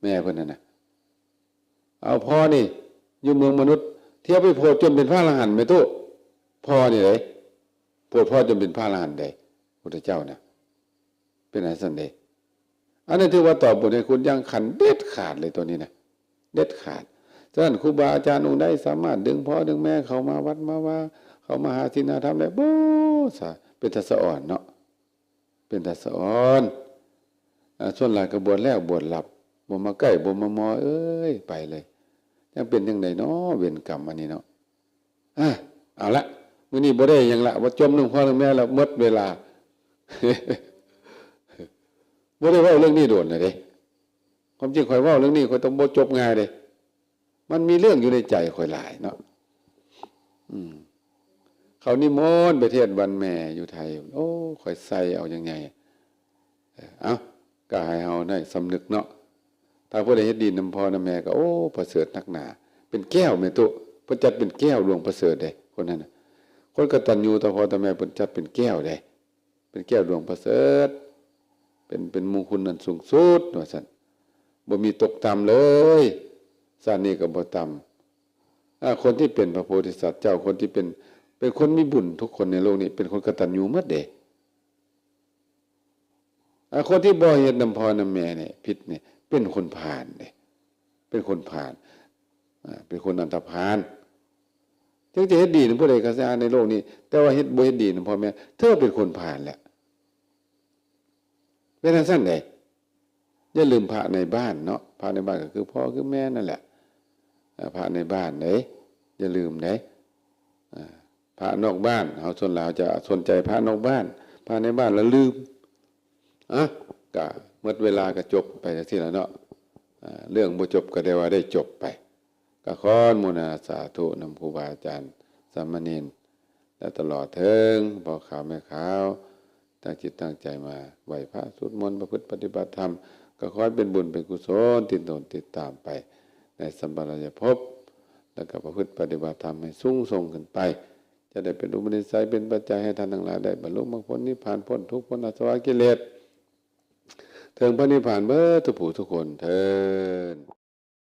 แม่เพิ่นนั่นน่ะเอาพ่อนี่อยู่เมืองมนุษย์เที่ยวไปโพดจนเป็นพระอรหันต์แม่ตู้พ่อนี่เลยโพดพ่อจนเป็นพระอรหันต์ได้พุทธเจ้าน่ะเป็นอันซั่นเด้อันนั้นถือว่าตอบบุญให้คุณอย่างขันเด็ดขาดเลยตัวนี้นะเด็ดขาด ฉะนั้นครูบาอาจารย์องค์ใดสามารถดึงพ่อดึงแม่เขามาวัดมาว่าเขามาหาศีลหาธรรมได้บ่ซะเป็นตาสะอ่อนเนาะเป็นตาสะอ่อนส่วนหลายก็บวชแล้วบวชหลับบ่มาใกล้บ่มามอเอ้ยไปเลยยังเป็นจังไดเนาะเวรกรรมอันนี้เนาะเอาละมื้อนี้บ่ได้หยังละบ่จมลงพ่อลงแม่แล้วหมดเวลา บ่ได้เว้าเรื่องนี้โดนเลยเด้ความจริงข่อยเว้าเรื่องนี้ข่อยต้องบ่จบง่ายเด้มันมีเรื่องอยู่ในใจข่อยหลายเนาะเขานิมนต์ไปเทศน์วันแม่อยู่ไทยโอ้ข่อยใส่เอายังไงเอ้าก็ให้เฮาได้สำนึกเนาะถ้าผู้ใดเฮ็ดดีนำพ่อนำแม่ก็โอ้ประเสริฐนักหนาเป็นแก้วแม่ตุเพิ่นจัดเป็นแก้วหลวงประเสริฐเด้คนนั้นน่ะคนกตัญญูต่อพ่อต่อแม่เพิ่นจัดเป็นแก้วเด้เป็นแก้วหลวงประเสริฐเป็นมงคลอันสูงสุดว่าซั่นบ่มีตกต่ำเลยชาตินี้ก็บ่ต่ำคนที่เป็นพระโพธิสัตว์เจ้าคนที่เป็นคนมีบุญทุกคนในโลกนี้เป็นคนกตัญญูหมดเด้คนที่บ่เฮ็ดนำพ่อนำแม่เนี่ยผิดเนี่ยเป็นคนผ่านเด้เป็นคนผ่านเป็นคนอันธพาลถึงจะเฮ็ดดีนำผู้ใดก็ตามในโลกนี้แต่ว่าเฮ็ดบ่เฮ็ดดีนำพ่อแม่เธอเป็นคนผ่านแหละเป็นจังซั่นเด้อย่าลืมพระในบ้านเนาะพระในบ้านก็คือพ่อคือแม่นั่นแหละพระในบ้านเด้อย่าลืมเด้พระนอกบ้านเฮาส่วนเราจะสนใจพระนอกบ้านพระในบ้านแล้วลืมก็หมดเวลาก็จบไปจังซี่ล่ะเนาะเรื่องบ่จบก็ได้ว่าได้จบไปก็ขออนุโมทนาสาธุนำครูบาอาจารย์สามเณรและตลอดถึงพ่อขาวแม่ขาวตั้งจิตตั้งใจมาไหว้พระสวดมนต์ประพฤติปฏิบัติธรรมก็ขอให้เป็นบุญเป็นกุศลติดตนติดตามไปในสัมปรายภพแล้วก็ประพฤติปฏิบัติธรรมให้สูงส่งขึ้นไปจะได้เป็นอุปนิสัยเป็นปัจจัยให้ท่านทั้งหลายได้บรรลุมรรคผลนิพพานพ้นทุกข์พ้นอาสวะกิเลสถึงพระนิพพานเบิดทุกผู้ทุกคนเทอญ